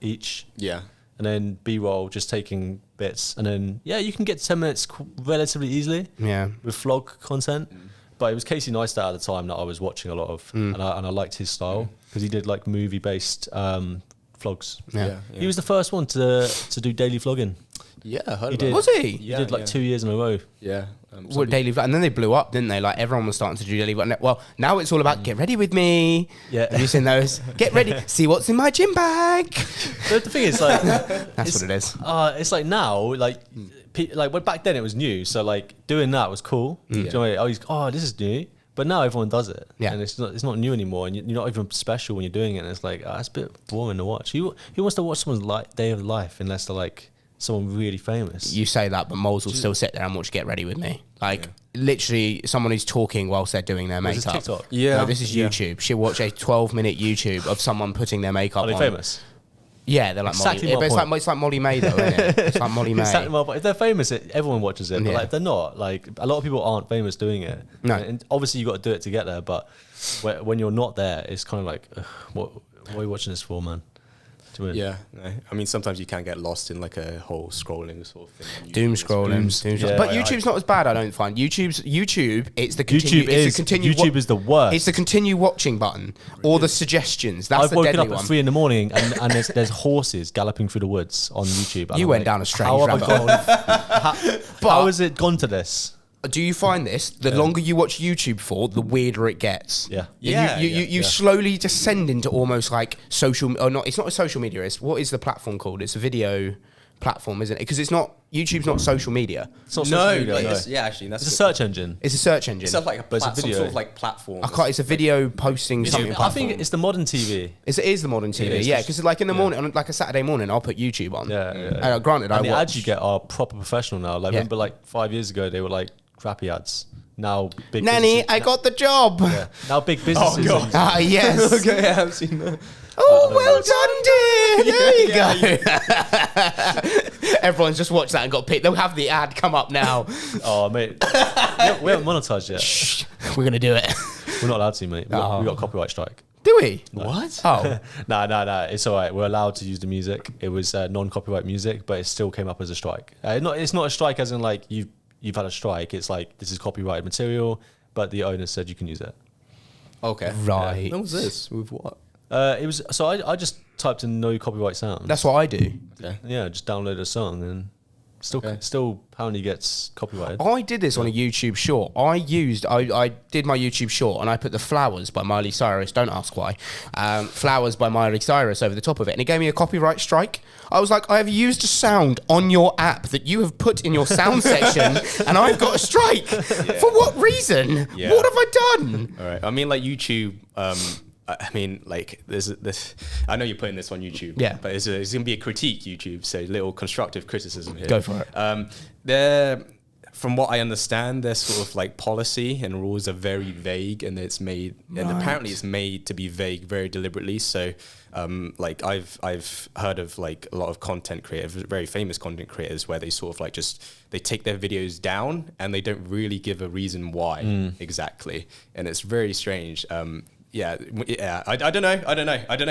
each, yeah. and then B-roll, just taking bits, and then you can get 10 minutes relatively easily Yeah. with vlog content. But it was Casey Neistat at the time that I was watching a lot of, and I liked his style because he did like movie-based vlogs. Yeah. He was the first one to do daily vlogging. Yeah, I heard He about did. that. Was he? He did like 2 years in a row. Yeah. What daily vlog? And then they blew up, didn't they? Like everyone was starting to do daily vlog. Well, now it's all about get ready with me. Yeah. Have you seen those? Get ready. See what's in my gym bag. But the thing is, like, That's what it is. it's like now, like, when back then it was new, so like doing that was cool. Do you know what I mean? Oh, this is new. But now everyone does it, Yeah. and it's not new anymore, and you're not even special when you're doing it. And it's like it's a bit boring to watch. Who wants to watch someone's day of life unless they're like someone really famous? You say that, but moles will still sit there and watch Get Ready With Me. Like literally someone who's talking whilst they're doing their Is this makeup. TikTok? Yeah. No, this is Yeah. YouTube. She'll watch a 12-minute YouTube of someone putting their makeup Are they on. famous? Yeah, they're like Exactly Molly. my But point. it's like Molly May though, isn't it? It's like Molly May. Exactly my point. If they're famous, everyone watches it. But Yeah. like if they're not, like a lot of people aren't famous doing it. No. And obviously you got to do it to get there. But when you're not there, it's kind of like, what are you watching this for, man? Do you know what I mean? Yeah, no. I mean, sometimes you can get lost in like a whole scrolling sort of thing. on Doom YouTube. scrolling. Yeah. But YouTube's not as bad, I don't find. YouTube, it's the continue. YouTube is the worst. It's the continue watching button or the suggestions. That's I've the woken deadly up at one. 3 a.m. and there's horses galloping through the woods on YouTube. And You I'm went like, down a strange how have I rabbit gone- how has it gone to this? Do you find this? The longer you watch YouTube for, the weirder it gets. Yeah. You slowly descend into almost like social. Or not? It's not a social media. It's what is the platform called? It's a video platform, isn't it? Because it's not. YouTube's not social media. It's not No, social media, like, no. it's- yeah, actually, that's It's a good. search engine. It's a search engine. It's sort of like But it's a some video. sort of like platform. I can't, it's a video posting something. I platform. think it's the modern TV. It is the modern TV, is. yeah. Because like in the morning, on like a Saturday morning, I'll put YouTube on. Yeah. Granted, I And the watch. ads you get are proper professional now. Like Yeah. remember, like 5 years ago, they were like crappy ads. Now big. Nanny, businesses- I got the job. Yeah. Now big businesses. God. and- Ah, yes. Okay, I have seen that. Oh, well done, dear. There you go. Everyone's just watched that and got picked. They'll have the ad come up now. Oh mate, we haven't monetized yet. We're going to do it. We're not allowed to, mate. We got Oh. a copyright strike. Do we? What? Oh. No. It's all right. We're allowed to use the music. It was non-copyright music, but it still came up as a strike. It's not a strike as in like you've had a strike. It's like this is copyrighted material, but the owner said you can use it. Okay. Right. When was this? With what? It was so I just typed in no copyright sounds. That's what I do. Okay. Yeah, just download a song and Okay. still apparently gets copyrighted. I did this on a YouTube short. I did my YouTube short and I put the Flowers by Miley Cyrus, don't ask why, Flowers by Miley Cyrus over the top of it. And it gave me a copyright strike. I was like, I have used a sound on your app that you have put in your sound section and I've got a strike. For what reason? Yeah. What have I done? All right. I mean, like YouTube, I mean, like, there's this. I know you're putting this on YouTube, Yeah. but it's going to be a critique YouTube, so little constructive criticism here. Go for it. From what I understand, their sort of like policy and rules are very vague, and it's made, and apparently it's made to be vague very deliberately. So, like I've heard of like a lot of content creators, very famous content creators, where they sort of like they take their videos down and they don't really give a reason why exactly, and it's very strange. Yeah, I don't know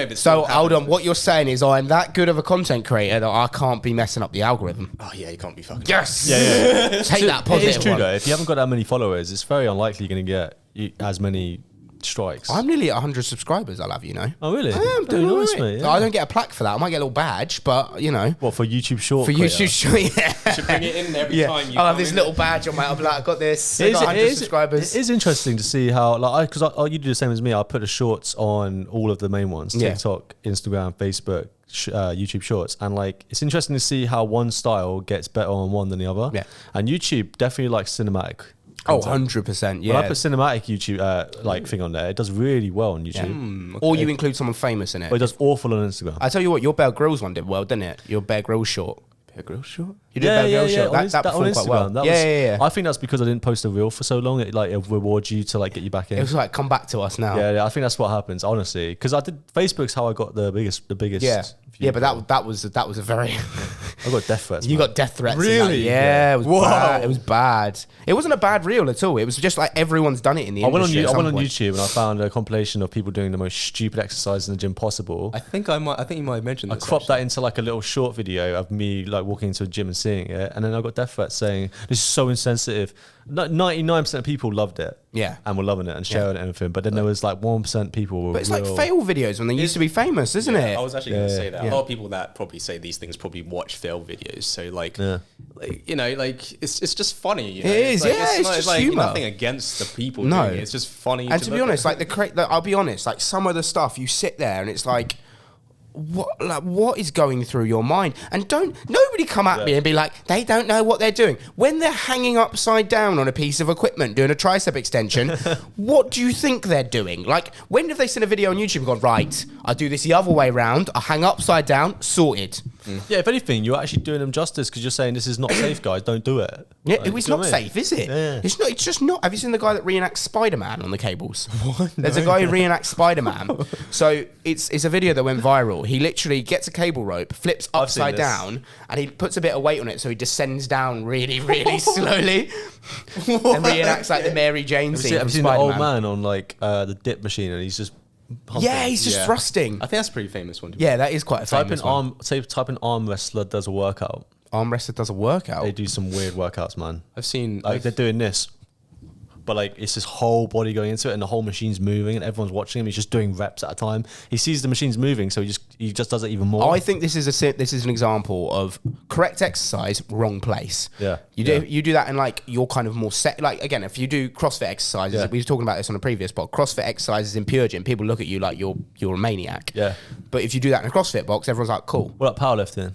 if it's So hold on, what you're saying is I'm that good of a content creator that I can't be messing up the algorithm. Oh yeah, you can't be fucking. Yes. Yeah. Take that positive It is true one. though. If you haven't got that many followers, it's very unlikely you're going to get as many strikes. I'm nearly at 100 subscribers. I'll have you know. Oh really? I am doing Very nice, alright. mate. Yeah. I don't get a plaque for that. I might get a little badge, but you know, What for YouTube Short? for creator? YouTube, sure, yeah. You should bring it in every Yeah, time you. I'll have come this in. little badge on my. I'll be like, I got this. I It is- got 100 it is- subscribers. It is interesting to see how, like, because you do the same as me. I put the shorts on all of the main ones: Yeah. TikTok, Instagram, Facebook, YouTube Shorts, and like it's interesting to see how one style gets better on one than the other. Yeah. And YouTube definitely likes cinematic. Oh, content. 100%. Yeah. When I put cinematic YouTube like thing on there, it does really well on YouTube. Or you include someone famous in it. But it does awful on Instagram. I tell you what, your Bear Grylls one did well, didn't it? Your Bear Grylls short. Bear Grylls short. You did Bear Grylls short. On That on performed quite well. That Yeah. I think that's because I didn't post a reel for so long. It rewards you to like get you back in. It was like, come back to us now. Yeah, I think that's what happens, honestly. Because I did Facebook's how I got the biggest. Yeah. view. Yeah, but that was a very. I got death threats. You man. got death threats. in that. Really? Yeah, it was Whoa. bad. It was bad. It wasn't a bad reel at all. It was just like everyone's done it in the I went on industry. at some point. YouTube and I found a compilation of people doing the most stupid exercise in the gym possible. I think you might have mentioned I this. cropped that into like a little short video of me like walking into a gym and seeing it, and then I got death threats saying this is so insensitive. 99% of people loved it, Yeah. and were loving it and sharing it and everything. But then there was like 1% people were. But it's like real- fail videos when they used to be famous, isn't it? I was actually going to say that. Yeah. A lot of people that probably say these things probably watch fail videos. So like, Yeah. like you know, like it's just funny. You know? It is, like, yeah, it's not, just like humour. nothing against the people. No. doing it. It's just funny. And to be look honest, at. like I'll be honest, like some of the stuff you sit there and it's like, what is going through your mind? And nobody come at me and be like, they don't know what they're doing. When they're hanging upside down on a piece of equipment doing a tricep extension, what do you think they're doing? Like, when have they seen a video on YouTube and gone, right, I do this the other way round, I hang upside down, sorted. Yeah, if anything, you're actually doing them justice because you're saying this is not safe, guys. Don't do it. Yeah, Like, it's do you know not what I mean? safe, is it? Yeah. It's not. It's just not. Have you seen the guy that reenacts Spider-Man on the cables? There's a guy who reenacts Spider-Man. So it's a video that went viral. He literally gets a cable rope, flips I've seen upside this. down, and he puts a bit of weight on it, so he descends down really, really slowly, and reenacts like the Mary Jane Have you scene seen, from have you seen the old Spider-Man. man on like the dip machine and he's just pumping? Yeah, he's just Yeah. thrusting. I think that's a pretty famous one. Yeah, that is quite a Type in famous one. type in arm wrestler does a workout. Arm wrestler does a workout. They do some weird workouts, man. I've seen. Like they're doing this, but like it's his whole body going into it, and the whole machine's moving, and everyone's watching him. He's just doing reps at a time. He sees the machine's moving, so he just does it even more. I think this is an example of correct exercise, wrong place. Yeah. You do that in like your kind of more set. Like again, if you do CrossFit exercises, Yeah. we were talking about this on a previous pod. CrossFit exercises in pure gym, people look at you like you're a maniac. Yeah. But if you do that in a CrossFit box, everyone's like, cool. What about powerlifting?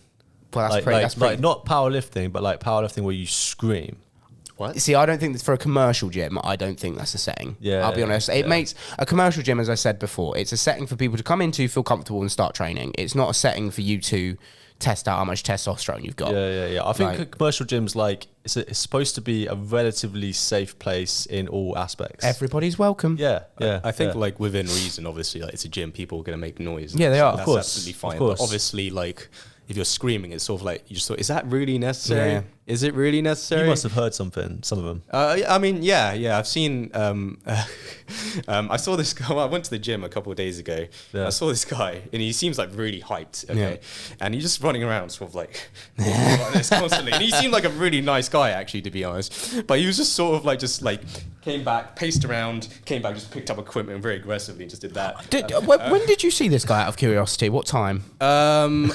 Well, that's Like, pretty. like, That's pretty. like not powerlifting, but like powerlifting where you scream. See, I don't think that's for a commercial gym. I don't think that's a setting. Yeah, I'll be honest. It makes a commercial gym, as I said before, it's a setting for people to come into, feel comfortable, and start training. It's not a setting for you to test out how much testosterone you've got. Yeah. I think Like- commercial gyms like it's supposed to be a relatively safe place in all aspects. Everybody's welcome. Yeah. I think yeah. like within reason, obviously, like it's a gym. People are going to make noise. Yeah, they are. That's Of course, absolutely of fine. course. But obviously, like if you're screaming, it's sort of like you just thought, is that really necessary? Yeah. Is it really necessary? You must have heard something. Some of them. I mean, yeah. I've seen. I saw this guy. I went to the gym a couple of days ago. Yeah. I saw this guy, and he seems like really hyped. Okay, Yeah. and he's just running around, sort of like this constantly. And he seemed like a really nice guy, actually, to be honest. But he was just sort of like came back, paced around, came back, just picked up equipment very aggressively, and just did that. When did you see this guy out of curiosity? What time? Um,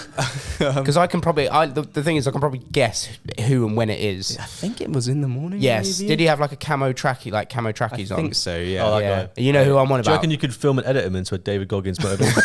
Because I can probably, the thing is, I can probably guess who who and when it is. I think it was in the morning. Yes. maybe? Did he have like a camo trackies on? I think so. Yeah. Oh, that Yeah. guy. You know who I'm on Do you about? reckon you could film and edit him into a David Goggins motivation?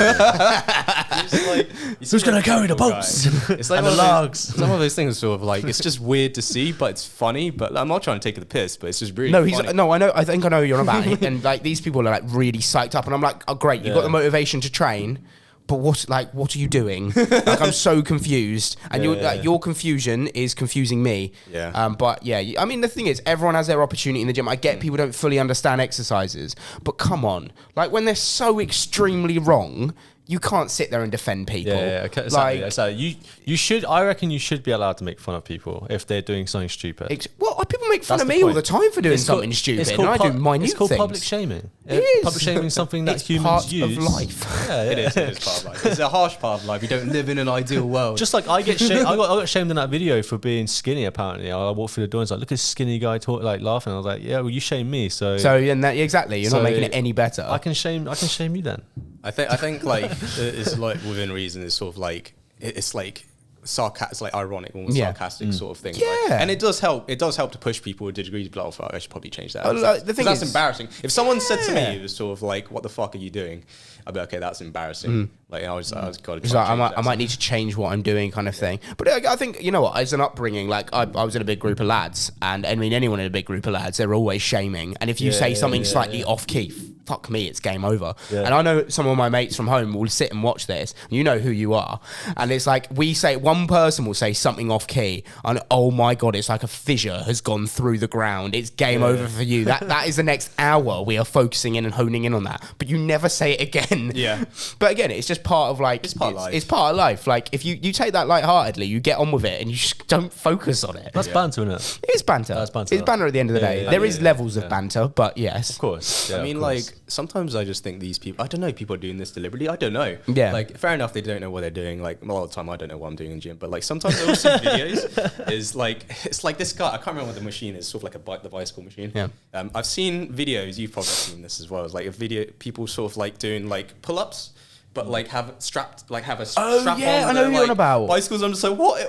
Who's gonna carry the boats It's like and the logs? Some of those things are sort of like it's just weird to see, but it's funny. But I'm not trying to take the piss, but it's just really No, funny. no, I know. I think I know who you're on about. And like these people are like really psyched up, and I'm like, oh great, you've got the motivation to train, but what are you doing? Like I'm so confused, and your confusion is confusing me. Yeah. But yeah, I mean the thing is, everyone has their opportunity in the gym. I get people don't fully understand exercises, but come on, like when they're so extremely wrong. You can't sit there and defend people. Yeah, okay, exactly. Exactly. You should. I reckon you should be allowed to make fun of people if they're doing something stupid. Well, people make fun That's of the me all point. the time for doing It's called- something stupid, it's and I called do minute It's called things. public shaming. It is. Public shaming is something that It's humans part use. of life. Yeah, It is part of life. It's a harsh part of life. You don't live in an ideal world. Just like I get shamed, I got shamed in that video for being skinny. Apparently, I walked through the door and was like, "Look at this skinny guy like laughing." I was like, "Yeah, well, you shamed me, so Exactly, you're not So making it any better. I can shame you then." I think like it's like within reason. It's sort of like it's like sarcastic, it's like ironic, almost sarcastic sort of thing. Yeah. Like, and it does help. It does help to push people to degrees. But oh, fuck, I should probably change that. The thing that's is- embarrassing. If someone said to me, it was sort of like, "What the fuck are you doing?" I'd be like, okay, that's embarrassing. Like I was got to. It's like, I might need to change what I'm doing, kind of thing. But I think, you know what, as an upbringing, like I was in a big group of lads, and I mean anyone in a big group of lads, they're always shaming. And if you say something slightly off key, fuck me, it's game over. Yeah. And I know some of my mates from home will sit and watch this. You know who you are, and it's like one person will say something off key, and oh my god, it's like a fissure has gone through the ground. It's game over for you. That is the next hour we are focusing in and honing in on that. But you never say it again. Yeah. But again, it's just part of like It's part of life. It's part of life. Like if you take that lightheartedly, you get on with it and you just don't focus on it. That's banter, isn't it? It is banter. That's banter. It's banter at the end of the day. There is levels of banter, but yes. Of course. Yeah, I mean, of course. like, sometimes I just think these people, I don't know, people are doing this deliberately. I don't know. Yeah. Like, fair enough, they don't know what they're doing. Like, a lot of the time, I don't know what I'm doing in the gym. But, like, sometimes I will see videos, is like, it's like this guy, I can't remember what the machine is, sort of like the bicycle machine. Yeah. I've seen videos, you've probably seen this as well, it's like a video, people sort of like doing, like, pull-ups. But like have a strap Oh, on. yeah, I know who you're on about. Bicycles. I'm just like, what?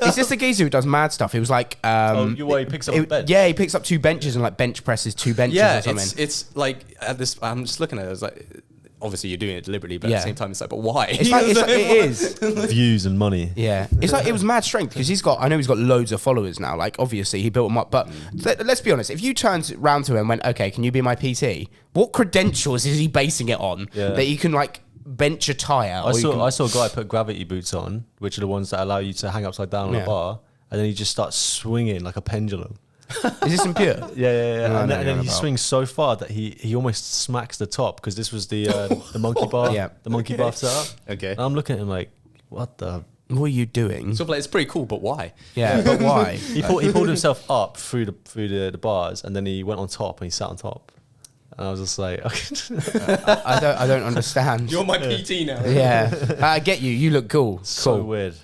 Is this the geezer who does mad stuff? He was like, he picks up a bench. Yeah, he picks up 2 benches and like bench presses 2 benches Yeah, or something. it's like at this. I'm just looking at it. It's like, obviously you're doing it deliberately, but at Yeah. the same time, it's like, but why? It's like, it is. Views and money. Yeah, it's like it was mad strength because I know he's got loads of followers now. Like obviously he built them up, but let's be honest. If you turned round to him and went, "Okay, can you be my PT?" What credentials is he basing it on that you can like bench a tire? I saw a guy put gravity boots on, which are the ones that allow you to hang upside down on a bar, and then he just starts swinging like a pendulum. Is this in pure? Yeah. No, I And know then you're on he about. swings so far that he almost smacks the top because this was the monkey bar, the monkey bar setup. Okay. And I'm looking at him like, what the? What are you doing? Sort of like, it's pretty cool, but why? Yeah, but why? He pulled himself up through the bars, and then he went on top and he sat on top. And I was just like, okay. I don't understand. You're my PT now. Yeah, I get you. You look cool. So Cool. weird.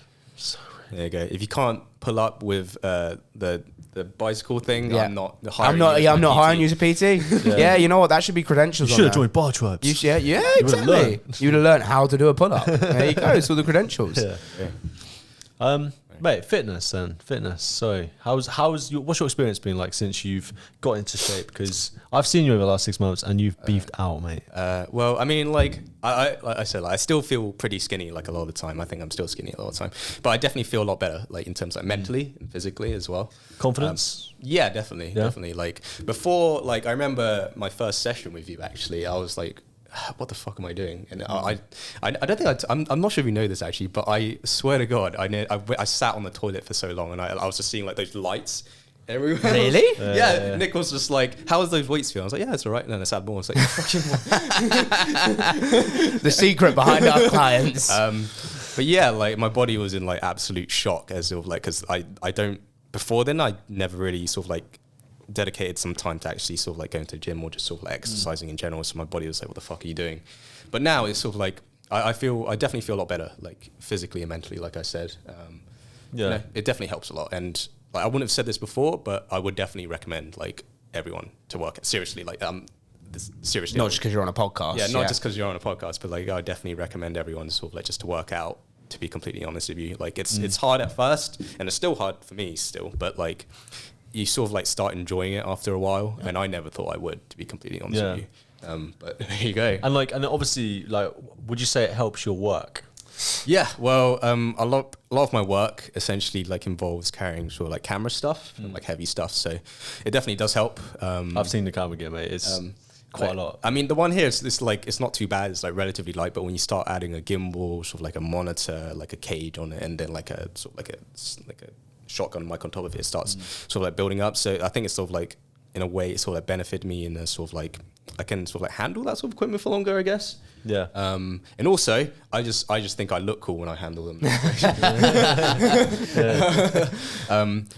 There you go. If you can't pull up with the bicycle thing, Yeah. I'm not I'm hiring not. you. Yeah, as I'm my not PT. hiring you as a PT. Yeah, you know what? That should be credentials. You on should have there. joined bar tribes. Yeah, would've exactly. learned. You'd have learned how to do a pull up. There you go. It's all the credentials. Yeah. Mate, fitness then. Fitness. So, what's your experience been like since you've got into shape? Because I've seen you over the last 6 months and you've beefed out, mate. Well, I mean, like I said, like, I still feel pretty skinny, like a lot of the time. I think I'm still skinny a lot of the time, but I definitely feel a lot better, like in terms of like, mentally and physically as well. Confidence? Yeah, definitely. Like before, like I remember my first session with you. Actually, I was like, what the fuck am I doing? And I don't think I'm not sure if you know this actually, but I swear to God, I sat on the toilet for so long, and I was just seeing like those lights everywhere. Really? Yeah. Nick was just like, "How was those weights feel?" I was like, "Yeah, it's all right." And then I sat more. I was like, "Fucking." The secret behind our clients. But yeah, like my body was in like absolute shock as of like, because I don't, before then I never really sort of like dedicated some time to actually sort of like going to the gym or just sort of like exercising in general. So my body was like, what the fuck are you doing? But now it's sort of like, I definitely feel a lot better, like physically and mentally, like I said. You know, it definitely helps a lot. And like, I wouldn't have said this before, but I would definitely recommend like everyone to work seriously. Like, seriously. Not just because you're on a podcast. Yeah, not just because you're on a podcast, but like I definitely recommend everyone sort of like just to work out to be completely honest with you. Like it's hard at first, and it's still hard for me still, but like you sort of like start enjoying it after a while, and I never thought I would, to be completely honest with you. But there you go. And obviously, like, would you say it helps your work? Yeah, well, a lot of my work essentially like involves carrying sort of like camera stuff, and like heavy stuff. So it definitely does help. I've seen the camera gear, mate. It's quite a lot. I mean, the one here is like it's not too bad. It's like relatively light, but when you start adding a gimbal, sort of like a monitor, like a cage on it, and then like a sort of like a shotgun mic on top of it, starts sort of like building up. So I think it's sort of like, in a way, it sort of like benefited me in a sort of like, I can sort of like handle that sort of equipment for longer, I guess. Yeah. And also, I just think I look cool when I handle them.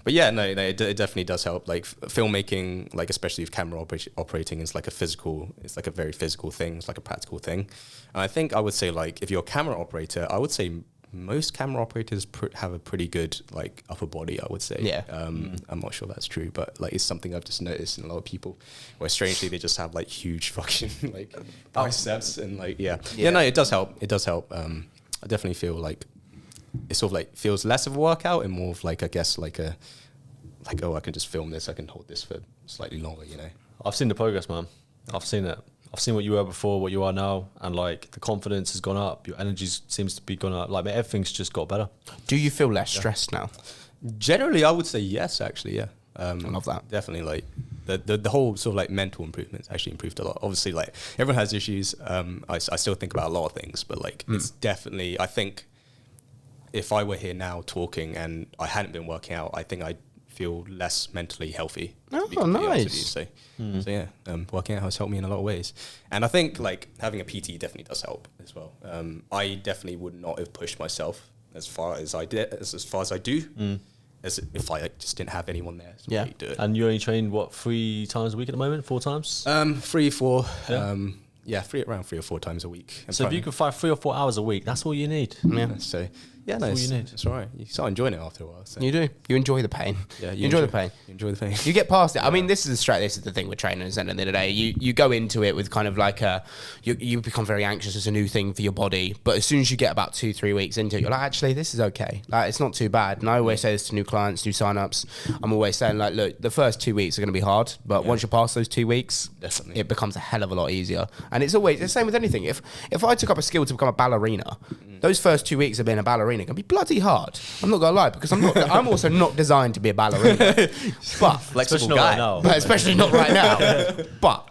But yeah, no, it definitely does help. Like filmmaking, like especially with camera operating, is like it's like a very physical thing. It's like a practical thing. And I think I would say, like, if you're a camera operator, I would say most camera operators have a pretty good like upper body, I would say. Yeah. I'm not sure that's true, but like it's something I've just noticed in a lot of people, where strangely they just have like huge fucking like biceps and like no, it does help. I definitely feel like it sort of like feels less of a workout and more of like, I guess, like I can just film this, I can hold this for slightly longer, you know. I've seen the progress, man. I've seen it. I've seen what you were before, what you are now, and like the confidence has gone up. Your energy seems to be gone up. Like, mate, everything's just got better. Do you feel less stressed now? Generally, I would say yes, actually, yeah. I love that. Definitely, like the whole sort of like mental improvements actually improved a lot. Obviously, like everyone has issues. I still think about a lot of things, but like it's definitely, I think if I were here now talking and I hadn't been working out, I think I'd feel less mentally healthy. Oh, nice. So yeah, working out has helped me in a lot of ways. And I think like having a PT definitely does help as well. I definitely would not have pushed myself as far as I did, as far as I do, as if I just didn't have anyone there to really do it. And you only train, what, 3 times a week at the moment? 4 times? 3, 4. Yeah. Around 3 or 4 times a week. So if you could find 3 or 4 hours a week, that's all you need. Yeah. So yeah, That's all you need. It's all right. You start enjoying it after a while. So. You do. You enjoy the pain. Yeah, you enjoy the pain. You enjoy the pain. You get past it. I mean, this is the thing with trainers. And at the end of the day, you go into it with kind of like you become very anxious. It's a new thing for your body. But as soon as you get about 2-3 weeks into it, you're like, actually, this is okay. Like, it's not too bad. And I always say this to new clients, new signups. I'm always saying, like, look, the first 2 weeks are going to be hard, but once you pass those 2 weeks, definitely, it becomes a hell of a lot easier. And it's always the same with anything. If I took up a skill to become a ballerina, those first 2 weeks of being a ballerina can be bloody hard. I'm not gonna lie, because I'm also not designed to be a ballerina. But flexible guy. Right now. But especially not right now. But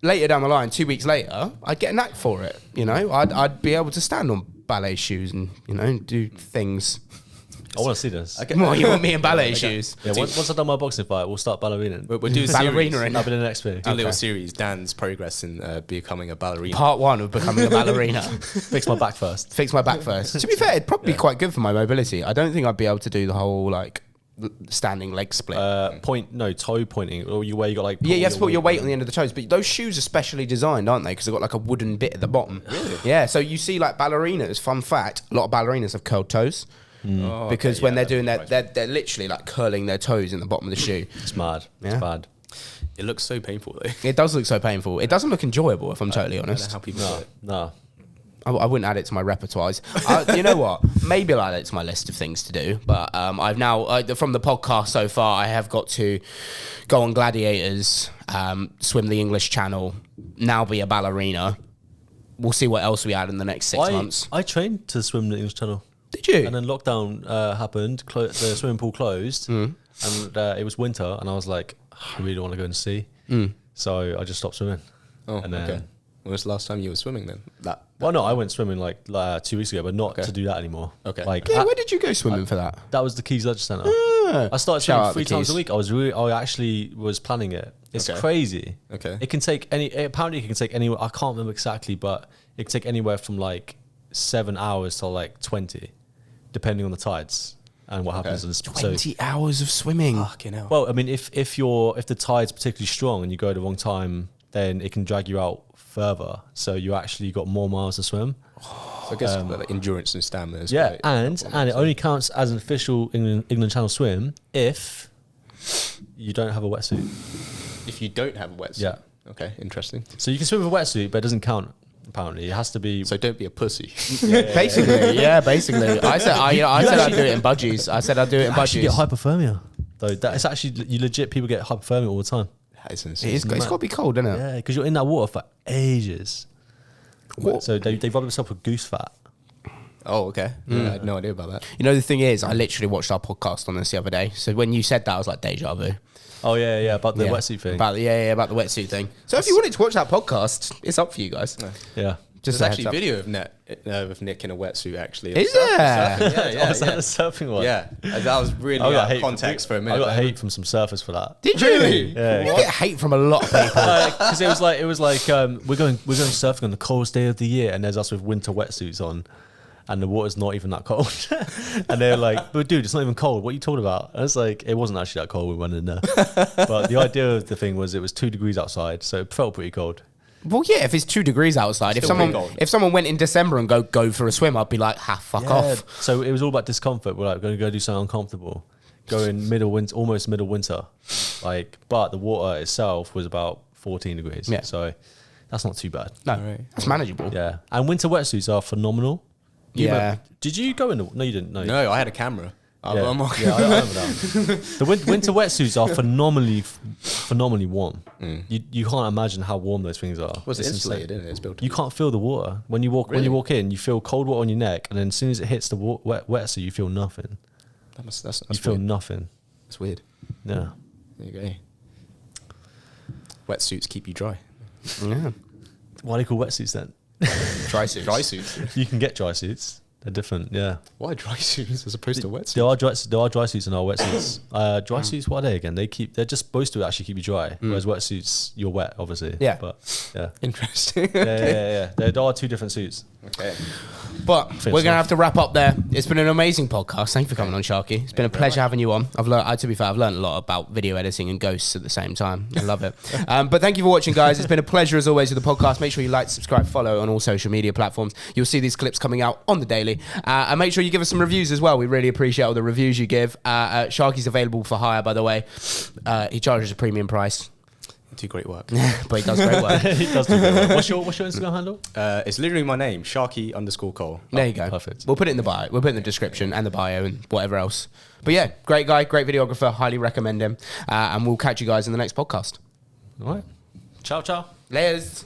later down the line, 2 weeks later, I'd get a knack for it. You know, I'd be able to stand on ballet shoes and, you know, do things. I want to see this. Okay. Well, you want me in ballet shoes? Yeah, once I've done my boxing fight, we'll start ballerina. We'll do a Ballerina series. in. That'll be the next thing. Do a little series. Dan's progress in becoming a ballerina. Part 1 of becoming a ballerina. Fix my back first. Fix my back first. To be fair, it'd probably be quite good for my mobility. I don't think I'd be able to do the whole like standing leg split. Toe pointing, or where you got like. Yeah, you have to put your weight on the end of the toes. But those shoes are specially designed, aren't they? Because they've got like a wooden bit at the bottom. Really? Yeah. So you see, like ballerinas. Fun fact: a lot of ballerinas have curled toes. Oh, Because okay, when they're doing that, they're literally like curling their toes in the bottom of the shoe. It's mad. Yeah. It's bad. It looks so painful though. It does look so painful. It doesn't look enjoyable, if I'm totally I don't know honest. how people do it. No. I wouldn't add it to my repertoires. You know what? Maybe I'll add it to my list of things to do. But I've now, from the podcast so far, I have got to go on Gladiators, swim the English Channel, now be a ballerina. We'll see what else we add in the next 6 months. I trained to swim the English Channel. Did you? And then lockdown happened. The swimming pool closed, and it was winter. And I was like, I really don't want to go and sea. So I just stopped swimming. Oh, and then, okay. When was the last time you were swimming then? Well, no, I went swimming like 2 weeks ago, but not to do that anymore. Okay. Like Yeah, where did you go swimming for that? that was the Keys Leisure Centre. I started Shout swimming out 3 the times a Keys. week. I actually was planning it. It's Okay. crazy. Okay. It can take apparently it can take anywhere. I can't remember exactly, but it can take anywhere from like 7 hours to like 20, depending on the tides and what happens. And 20 hours of swimming. Fucking hell. well, I mean, if the tide's particularly strong and you go at the wrong time, then it can drag you out further. So you actually got more miles to swim. So I guess like endurance and stamina is Yeah, quite and important, it only counts as an official England Channel swim if you don't have a wetsuit. if you don't have a wetsuit. Yeah. Okay, interesting. So you can swim with a wetsuit, but it doesn't count. Apparently, it has to be. So don't be a pussy. Basically. I said I'd do it in budgies. I said I'd do it in Actually, get budgies. hypothermia. Though that's actually you legit. People get hypothermia all the time. That is insane. It's got to be cold, isn't it? Yeah, because you're in that water for ages. What? So they rub themselves with goose fat. Oh, okay. I had no idea about that. You know, the thing is, I literally watched our podcast on this the other day. So when you said that, I was like, deja vu. Oh yeah, about the Yeah. wetsuit thing. About the wetsuit thing. So if you wanted to watch that podcast, it's up for you guys. Yeah. Just There's a actually a heads up. video of Nick in a wetsuit, actually. Is there? Yeah, Oh, is that the surfing one? Yeah, that was really I got out of hate context for a I minute. got hate from some surfers for that. Did you? Really? Yeah. You get hate from a lot of people. Because it was like we're going surfing on the coldest day of the year, and there's us with winter wetsuits on, and the water's not even that cold. And they're like, "But dude, it's not even cold. What are you talking about?" And it's like, it wasn't actually that cold. We went in there, but the idea of the thing was it was 2 degrees outside, so it felt pretty cold. Well, yeah, if it's 2 degrees outside, Still pretty cold. if someone went in December and go for a swim, I'd be like, fuck off. So it was all about discomfort. We're like, going to go do something uncomfortable. Go in almost middle winter, but the water itself was about 14 degrees. Yeah. So that's not too bad. No, Right. that's manageable. Yeah, and winter wetsuits are phenomenal. Yeah. Did you go in? No, you didn't. No, I had a camera. Yeah, I'm I remember that. The winter wetsuits are phenomenally warm. You can't imagine how warm those things are. Was it It's insulated, insane. isn't it? It's built. You can't feel the water when you walk. When Really? you walk in, you feel cold water on your neck, and then as soon as it hits the wetsuit, you feel nothing. That's You feel weird. nothing. That's weird. Yeah. There you go. Wetsuits keep you dry. Yeah. Why are they call wetsuits then? Dry suits. Dry suits. You can get dry suits. They're different. Yeah. Why dry suits as opposed to wetsuits? There are dry suits and our wetsuits. Dry suits, what are they again? They're just supposed to actually keep you dry. Whereas wetsuits, you're wet, obviously. Yeah. But yeah. Interesting. Yeah. There are 2 different suits. Okay. But Fits we're going to off. have to wrap up there. It's been an amazing podcast. Thank you for coming on, Sharky. It's been a pleasure having you on. To be fair, I've learned a lot about video editing and ghosts at the same time. I love it. But thank you for watching, guys. It's been a pleasure as always with the podcast. Make sure you like, subscribe, follow on all social media platforms. You'll see these clips coming out on the daily. And make sure you give us some reviews as well. We really appreciate all the reviews you give. Sharky's available for hire, by the way. He charges a premium price. Do great work. But he does great work. He does do good work. What's your Instagram handle? It's literally my name, Sharky_Cole. There you go. Perfect. We'll put it in the bio. We'll put it in the description and the bio and whatever else. But yeah, great guy, great videographer. Highly recommend him. And we'll catch you guys in the next podcast. All right. Ciao, ciao. Layers.